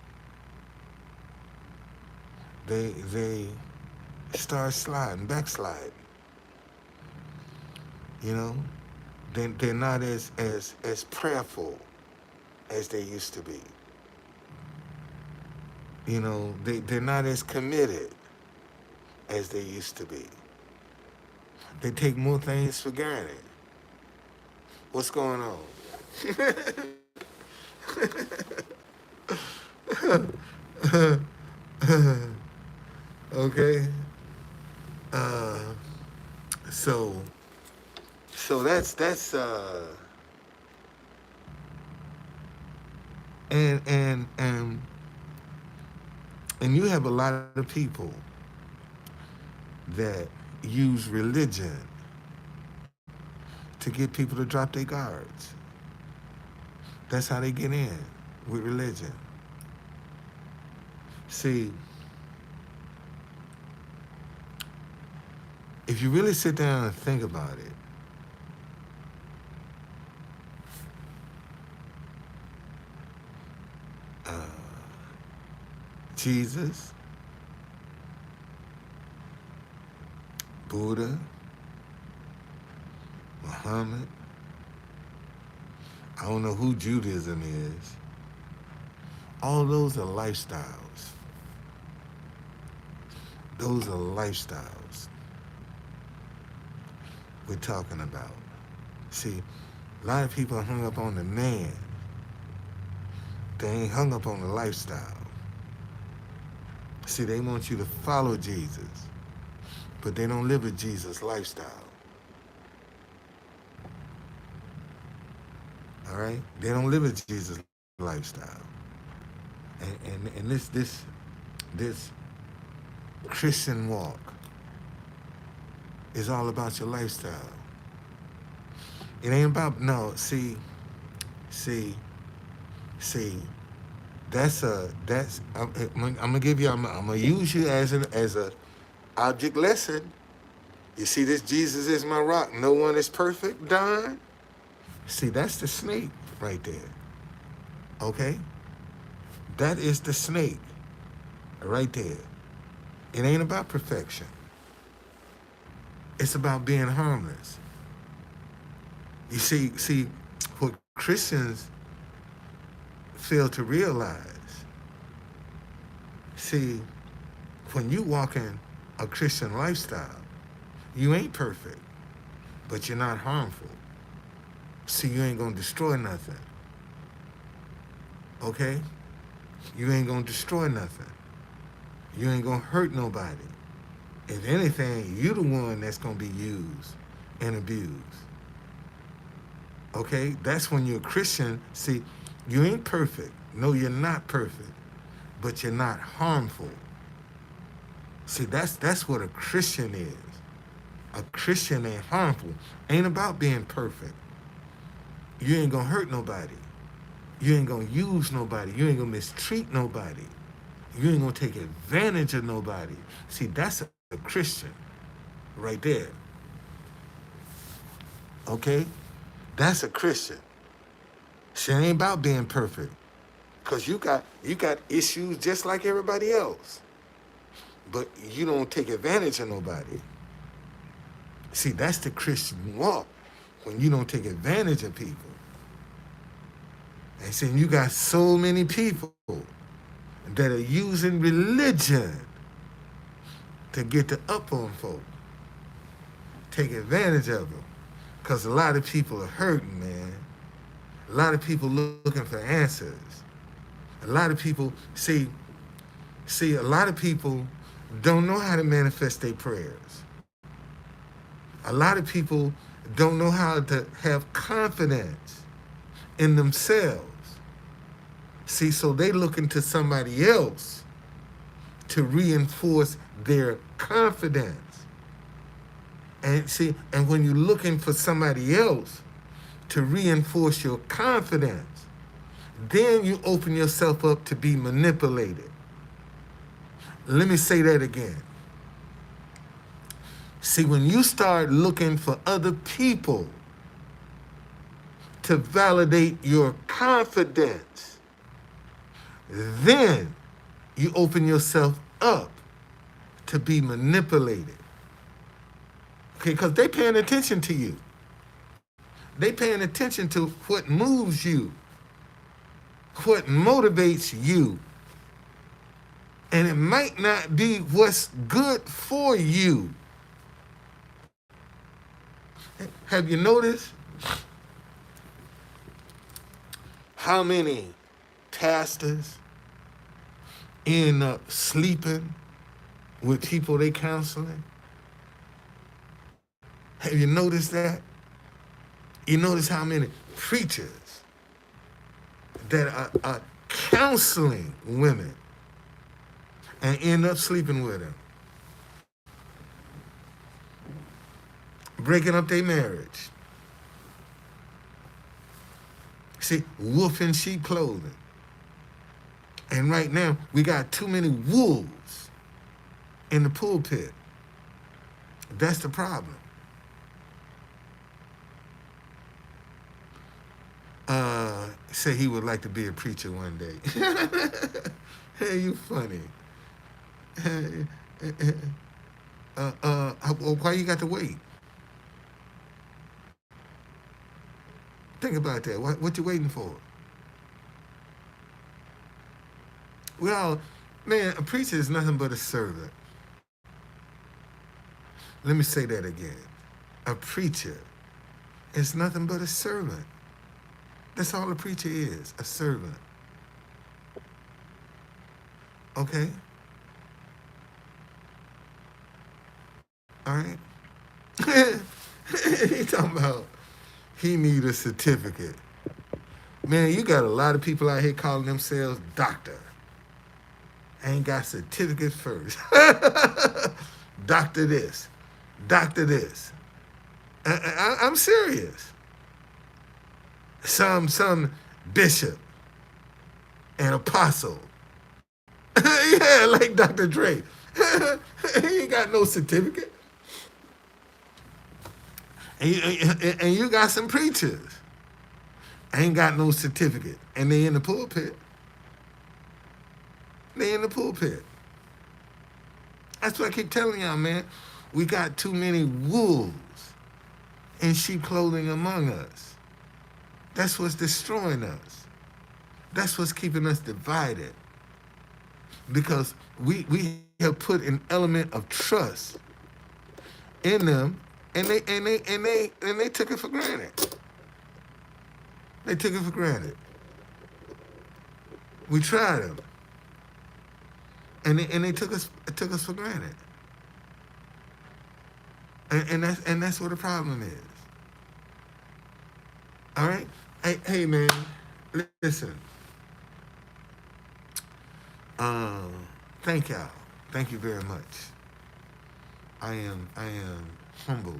they start backsliding. You know, they're not as prayerful as they used to be. You know, they're not as committed as they used to be. They take more things for granted. What's going on? Okay. Uh, so that's and and you have a lot of people that use religion to get people to drop their guards. That's how they get in with religion. See, if you really sit down and think about it, uh, Jesus, Buddha, Muhammad, I don't know who Judaism is. All those are lifestyles. Those are lifestyles we're talking about. See, a lot of people are hung up on the man. They ain't hung up on the lifestyle. See, they want you to follow Jesus, but they don't live a Jesus lifestyle. All right? They don't live a Jesus lifestyle. And this Christian walk is all about your lifestyle. It ain't about no. See. That's I'm gonna give you. I'm gonna use you as a object lesson. You see this Jesus is my rock. No one is perfect. Don. See, that's the snake right there. Okay, that is the snake right there. It ain't about perfection. It's about being harmless. You see, what Christians fail to realize, see, when you walk in a Christian lifestyle, you ain't perfect, but you're not harmful. See, you ain't gonna destroy nothing. Okay? You ain't gonna destroy nothing. You ain't gonna hurt nobody. If anything, you the one that's gonna be used and abused. Okay? That's when you're a Christian. See, you ain't perfect. No, you're not perfect. But you're not harmful. See, that's what a Christian is. A Christian ain't harmful. Ain't about being perfect. You ain't gonna hurt nobody. You ain't gonna use nobody. You ain't gonna mistreat nobody. You ain't gonna take advantage of nobody. See, that's a Christian right there. Okay? That's a Christian. See, it ain't about being perfect. Because you got issues just like everybody else. But you don't take advantage of nobody. See, that's the Christian walk. When you don't take advantage of people. And see, you got so many people that are using religion to get the up on folk. Take advantage of them. Because a lot of people are hurting, man. A lot of people looking for answers. A lot of people, see, a lot of people don't know how to manifest their prayers. A lot of people don't know how to have confidence in themselves. See, so they looking to somebody else to reinforce their confidence. And see, and when you're looking for somebody else to reinforce your confidence, then you open yourself up to be manipulated. Let me say that again. See, when you start looking for other people to validate your confidence, then you open yourself up to be manipulated. Okay, because they're paying attention to you. They paying attention to what moves you, what motivates you. And it might not be what's good for you. Have you noticed how many pastors end up sleeping with people they counseling? Have you noticed that? You notice how many preachers that are counseling women and end up sleeping with them, breaking up their marriage. See, wolf in sheep clothing. And right now, we got too many wolves in the pulpit. That's the problem. Say he would like to be a preacher one day. Hey, you funny. Why you got to wait? Think about that. What you waiting for? Well, man, a preacher is nothing but a servant. Let me say that again. A preacher is nothing but a servant. That's all a preacher is, a servant. Okay? All right? He talking about he need a certificate. Man, you got a lot of people out here calling themselves doctor. Ain't got certificates first. Doctor this. Doctor this. I'm serious. Some bishop and apostle. Yeah, like Dr. Dre. He ain't got no certificate. And you got some preachers. Ain't got no certificate. And they in the pulpit. They in the pulpit. That's what I keep telling y'all, man. We got too many wolves in sheep clothing among us. That's what's destroying us. That's what's keeping us divided. Because we have put an element of trust in them, and they took it for granted. They took it for granted. We tried them, and they took us for granted. And that's what the problem is. All right? Hey man, listen. Thank y'all. Thank you very much. I am humbled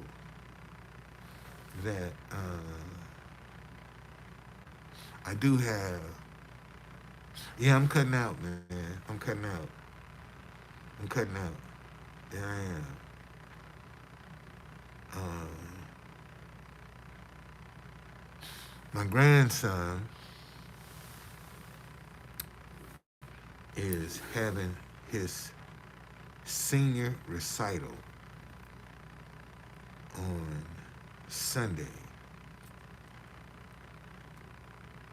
that I do have. Yeah, I'm cutting out, man. I'm cutting out. Yeah, I am. My grandson is having his senior recital on Sunday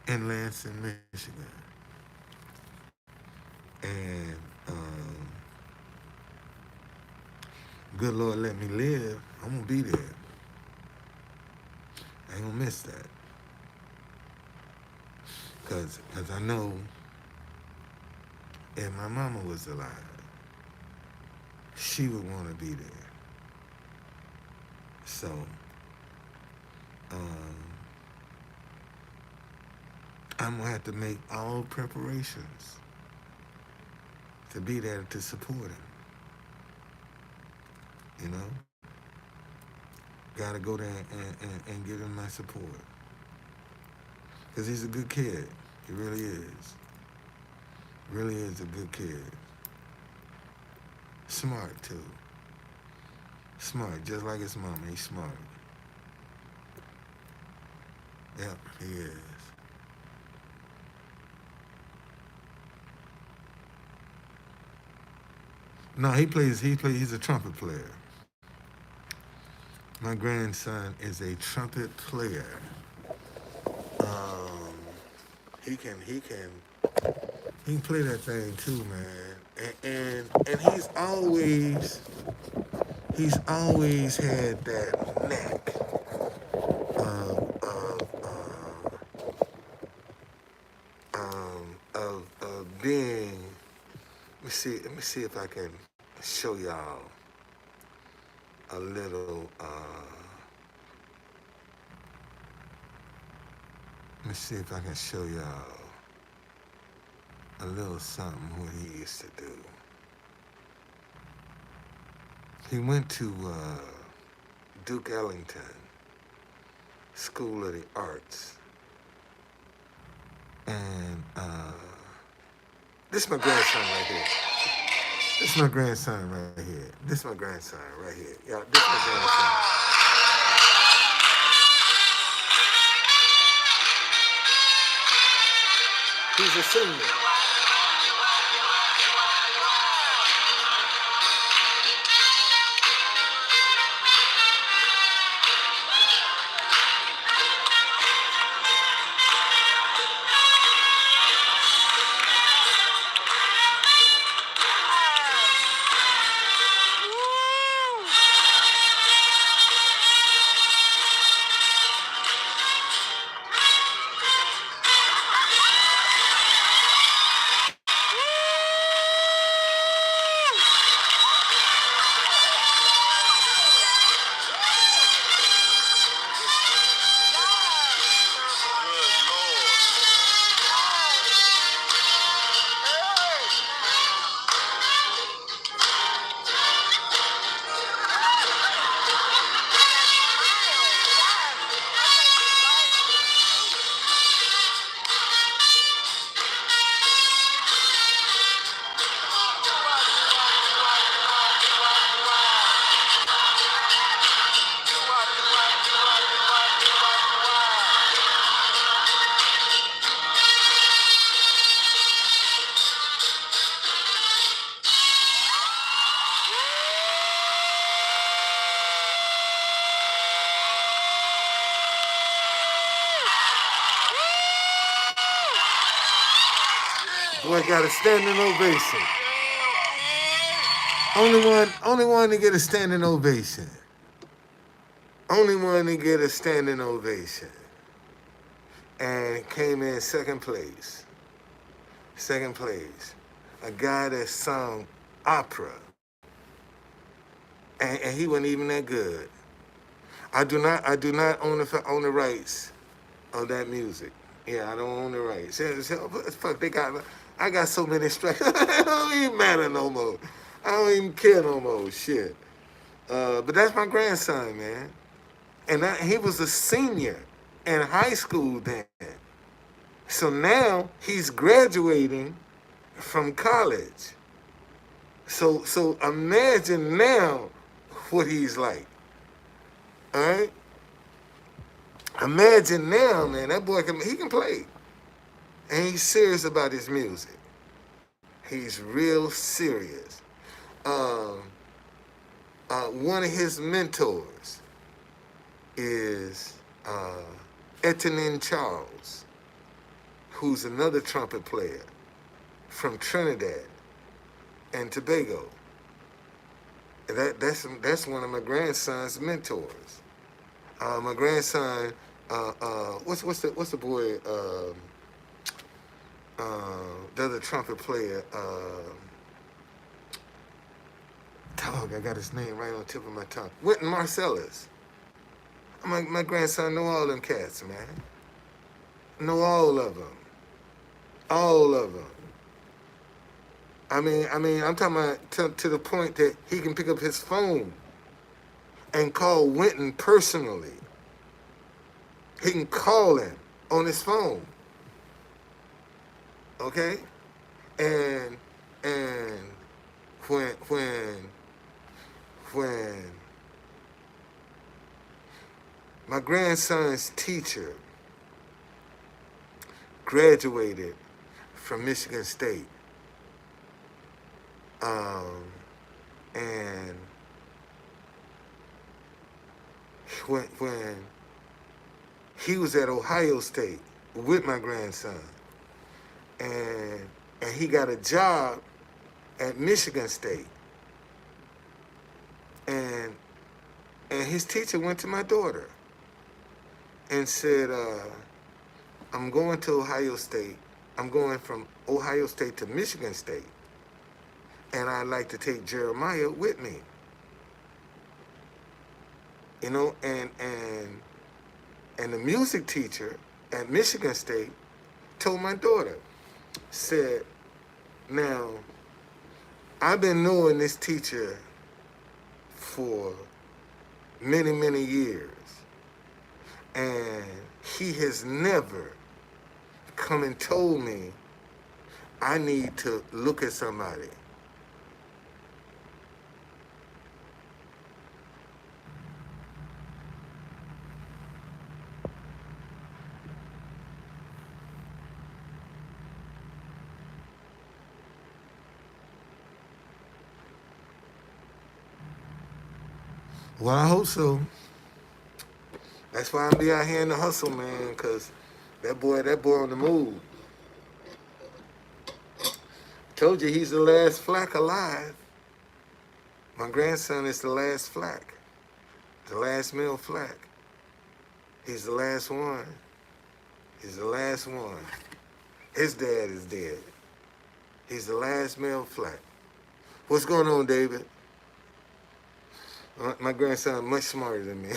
in Lansing, Michigan. And good Lord let me live, I'm gonna be there. I ain't gonna miss that. Cause I know if my mama was alive, she would want to be there. So, I'm gonna have to make all preparations to be there to support him. You know? Gotta go there and give him my support. Because he's a good kid. He really is. Really is a good kid. Smart, too. Smart, just like his mama. He's smart. Yep, he is. No, he's a trumpet player. My grandson is a trumpet player. Um, he can play that thing too, man. And he's always had that knack of being. Let me see if I can show y'all a little. Let me see if I can show y'all a little something what he used to do. He went to Duke Ellington School of the Arts, and this is my grandson right here. This is my grandson right here. This is my grandson right here. Y'all, this is my grandson. He's a singer. Boy got a standing ovation. Only one to get a standing ovation. Only one to get a standing ovation. And came in second place. Second place. A guy that sung opera. And he wasn't even that good. I do not own the rights of that music. Yeah, I don't own the rights. Fuck, I got so many strikes. It don't even matter no more. I don't even care no more. Shit. But that's my grandson, man. And he was a senior in high school then. So now he's graduating from college. So imagine now what he's like. All right? Imagine now, man, that boy he can play. And he's serious about his music. He's real serious. One of his mentors is Etienne Charles, who's another trumpet player from Trinidad and Tobago. That's one of my grandson's mentors. My grandson, what's the boy? The other trumpet player. Dog, I got his name right on the tip of my tongue. Wynton Marsalis. My grandson know all them cats, man. Know all of them. All of them. I mean, I'm talking about to the point that he can pick up his phone and call Wynton personally. He can call him on his phone. Okay? And when my grandson's teacher graduated from Michigan State, and when he was at Ohio State with my grandson, and he got a job at Michigan State, and his teacher went to my daughter and said, "I'm going to Ohio State. I'm going from Ohio State to Michigan State, and I'd like to take Jeremiah with me." You know, and the music teacher at Michigan State told my daughter, said, "Now, I've been knowing this teacher for many, many years, and he has never come and told me I need to look at somebody." Well, I hope so. That's why I'm be out here in the hustle, man, because that boy on the move. Told you he's the last Flack alive. My grandson is the last Flack, the last male Flack. He's the last one. He's the last one. His dad is dead. He's the last male Flack. What's going on, David? My grandson much smarter than me.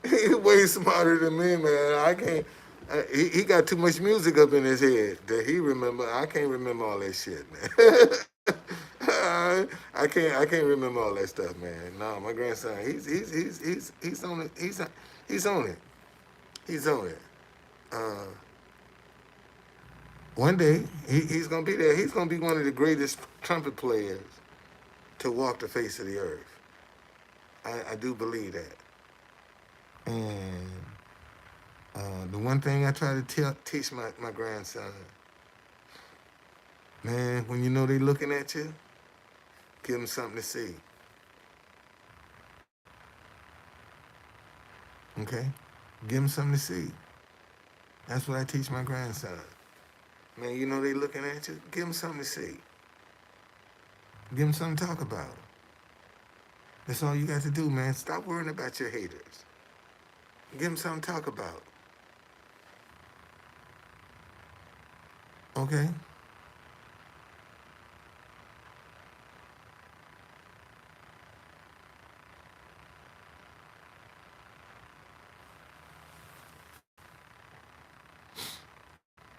He's way smarter than me, man. I can't. He got too much music up in his head that he remember. I can't remember all that shit, man. I can't remember all that stuff, man. No, my grandson, he's on it. He's on it. He's on it. Uh, One day he's gonna be there. He's gonna be one of the greatest trumpet players to walk the face of the earth. I do believe that. And the one thing I try to teach my grandson, man, when you know they looking at you, give them something to see. Okay? Give them something to see. That's what I teach my grandson. Man, you know they looking at you, give them something to see. Give them something to talk about. That's all you got to do, man. Stop worrying about your haters. Give them something to talk about. Okay?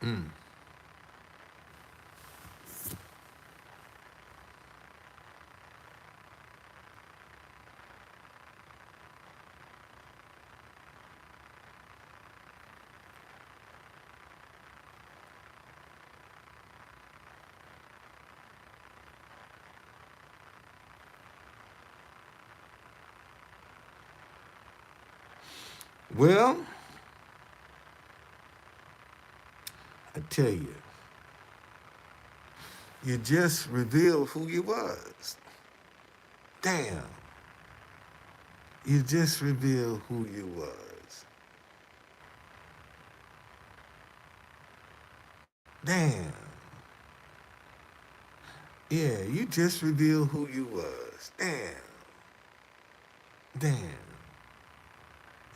Mm. Well, I tell you, you just revealed who you was. Damn. You just revealed who you was. Damn. Yeah, you just revealed who you was. Damn. Damn.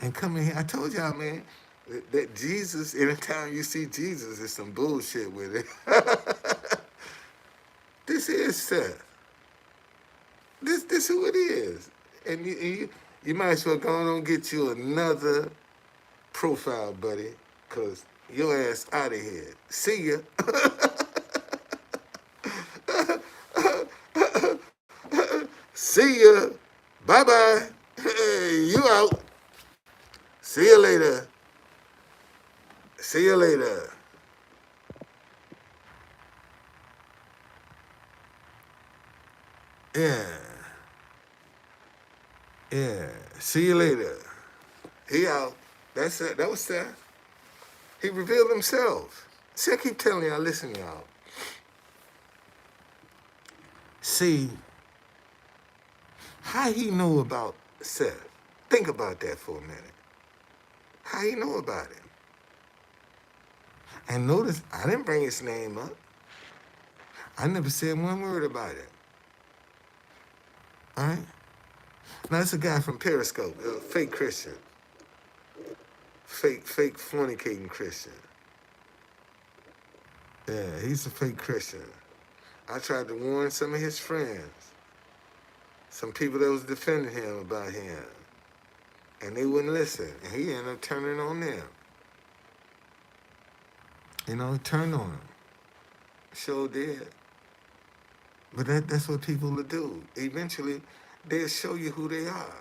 And coming here, I told y'all, man, that Jesus, anytime you see Jesus, there's some bullshit with it. This is Seth. This who it is. And you might as well go on and get you another profile, buddy, because your ass out of here. See ya. See ya. Bye-bye. Hey, you out. See you later. See you later. Yeah. Yeah. See you later. He out. That's it. That was Seth. He revealed himself. See, I keep telling y'all, listen, y'all. See, How he know about Seth? Think about that for a minute. How he know about him? And notice, I didn't bring his name up. I never said one word about it. All right? Now, it's a guy from Periscope, a fake Christian. Fake fornicating Christian. Yeah, he's a fake Christian. I tried to warn some of his friends, some people that was defending him about him, and they wouldn't listen. And he ended up turning on them. You know, he turned on them. Sure did. But that's what people will do. Eventually, they'll show you who they are.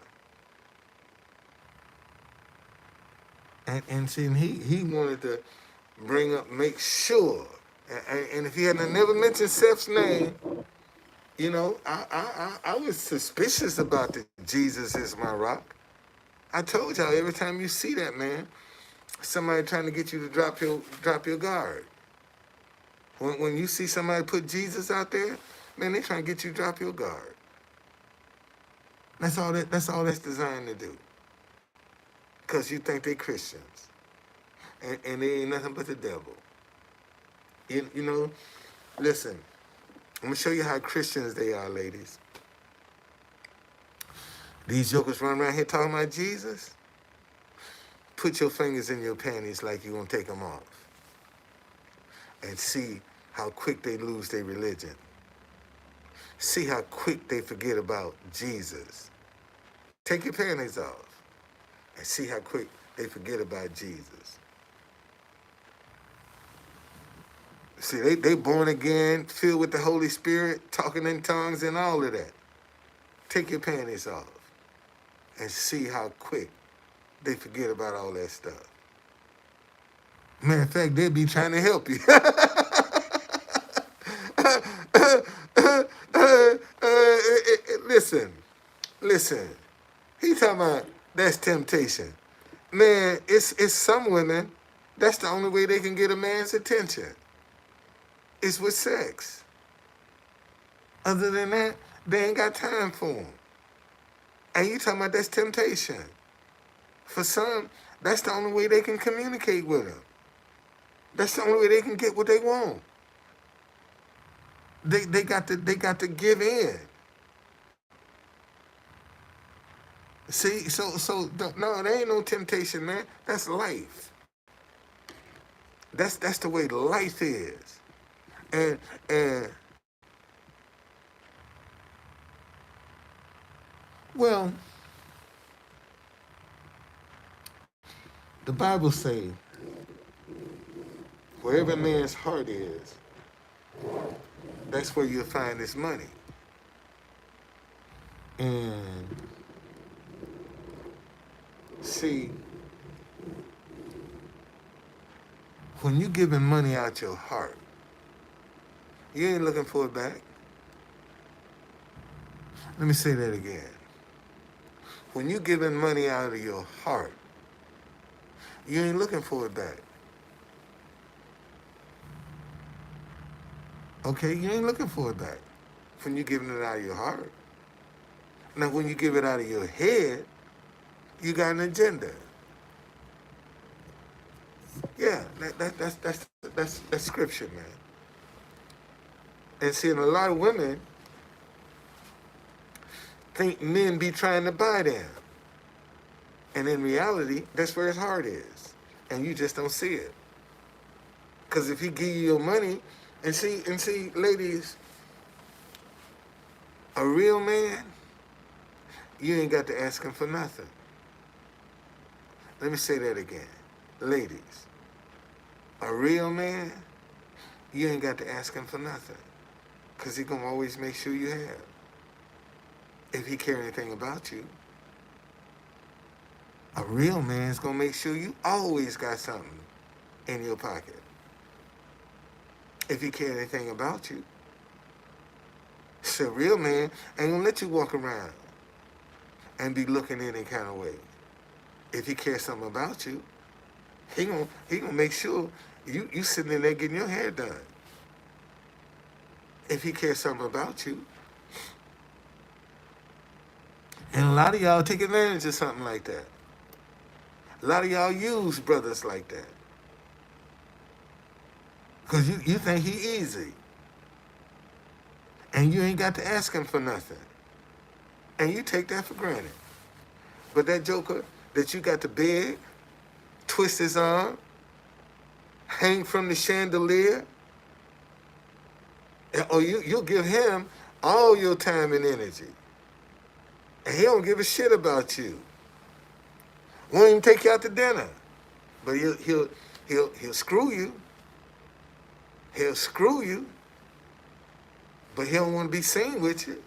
And see, he wanted to bring up, make sure. And if he had never mentioned Seth's name, you know, I was suspicious about the Jesus is my rock. I told y'all, every time you see that, man, somebody trying to get you to drop your guard. When you see somebody put Jesus out there, man, they trying to get you to drop your guard. That's all that's designed to do. Because you think they Christians. And they ain't nothing but the devil. You know, listen, I'm going to show you how Christians they are, ladies. These jokers run around here talking about Jesus. Put your fingers in your panties like you're going to take them off. And see how quick they lose their religion. See how quick they forget about Jesus. Take your panties off. And see how quick they forget about Jesus. See, they born again, filled with the Holy Spirit, talking in tongues and all of that. Take your panties off and see how quick they forget about all that stuff. Matter of fact, they be trying to help you. Listen. He talking about that's temptation. Man, it's some women, that's the only way they can get a man's attention. It's with sex. Other than that, they ain't got time for him. And you talking about that's temptation. For some, that's the only way they can communicate with him. That's the only way they can get what they want. They got to give in. See, so no, there ain't no temptation, man. That's life. That's the way life is. And well, the Bible say, wherever man's heart is, that's where you'll find his money. And see, when you giving money out your heart, you ain't looking for it back. Let me say that again. When you giving money out of your heart, you ain't looking for it back. Okay, you ain't looking for it back when you giving it out of your heart. Now, when you give it out of your head, you got an agenda. Yeah, that's scripture, man. And seeing a lot of women think men be trying to buy them. And in reality, that's where his heart is. And you just don't see it. Because if he give you your money, and see, ladies, a real man, you ain't got to ask him for nothing. Let me say that again. Ladies, a real man, you ain't got to ask him for nothing. Because he going to always make sure you have. If he care anything about you. A real man's going to make sure you always got something in your pocket. If he care anything about you. So a real man ain't going to let you walk around and be looking any kind of way. If he cares something about you, he gonna make sure you sitting in there getting your hair done. If he cares something about you. And a lot of y'all take advantage of something like that. A lot of y'all use brothers like that. Because you think he easy. And you ain't got to ask him for nothing. And you take that for granted. But that joker that you got to beg, twist his arm, hang from the chandelier, or you'll give him all your time and energy. And he don't give a shit about you. Won't even take you out to dinner. But he'll screw you. He'll screw you. But he don't want to be seen with you.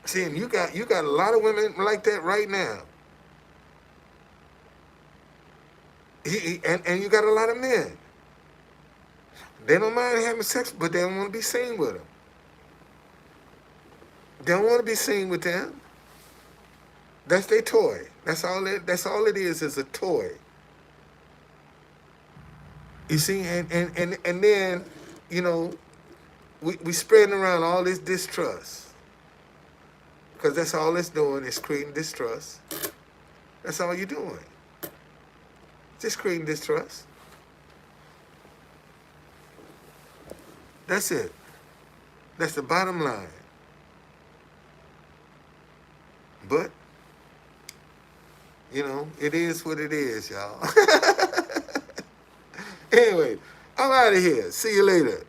See, and you got a lot of women like that right now. And you got a lot of men. They don't mind having sex, but they don't want to be seen with them. They don't want to be seen with them. That's their toy. That's all it is a toy. You see, and then, you know, we spreading around all this distrust. Because that's all it's doing is creating distrust. That's all you're doing. Just creating distrust. That's it. That's the bottom line. But, you know, it is what it is, y'all. Anyway, I'm out of here. See you later.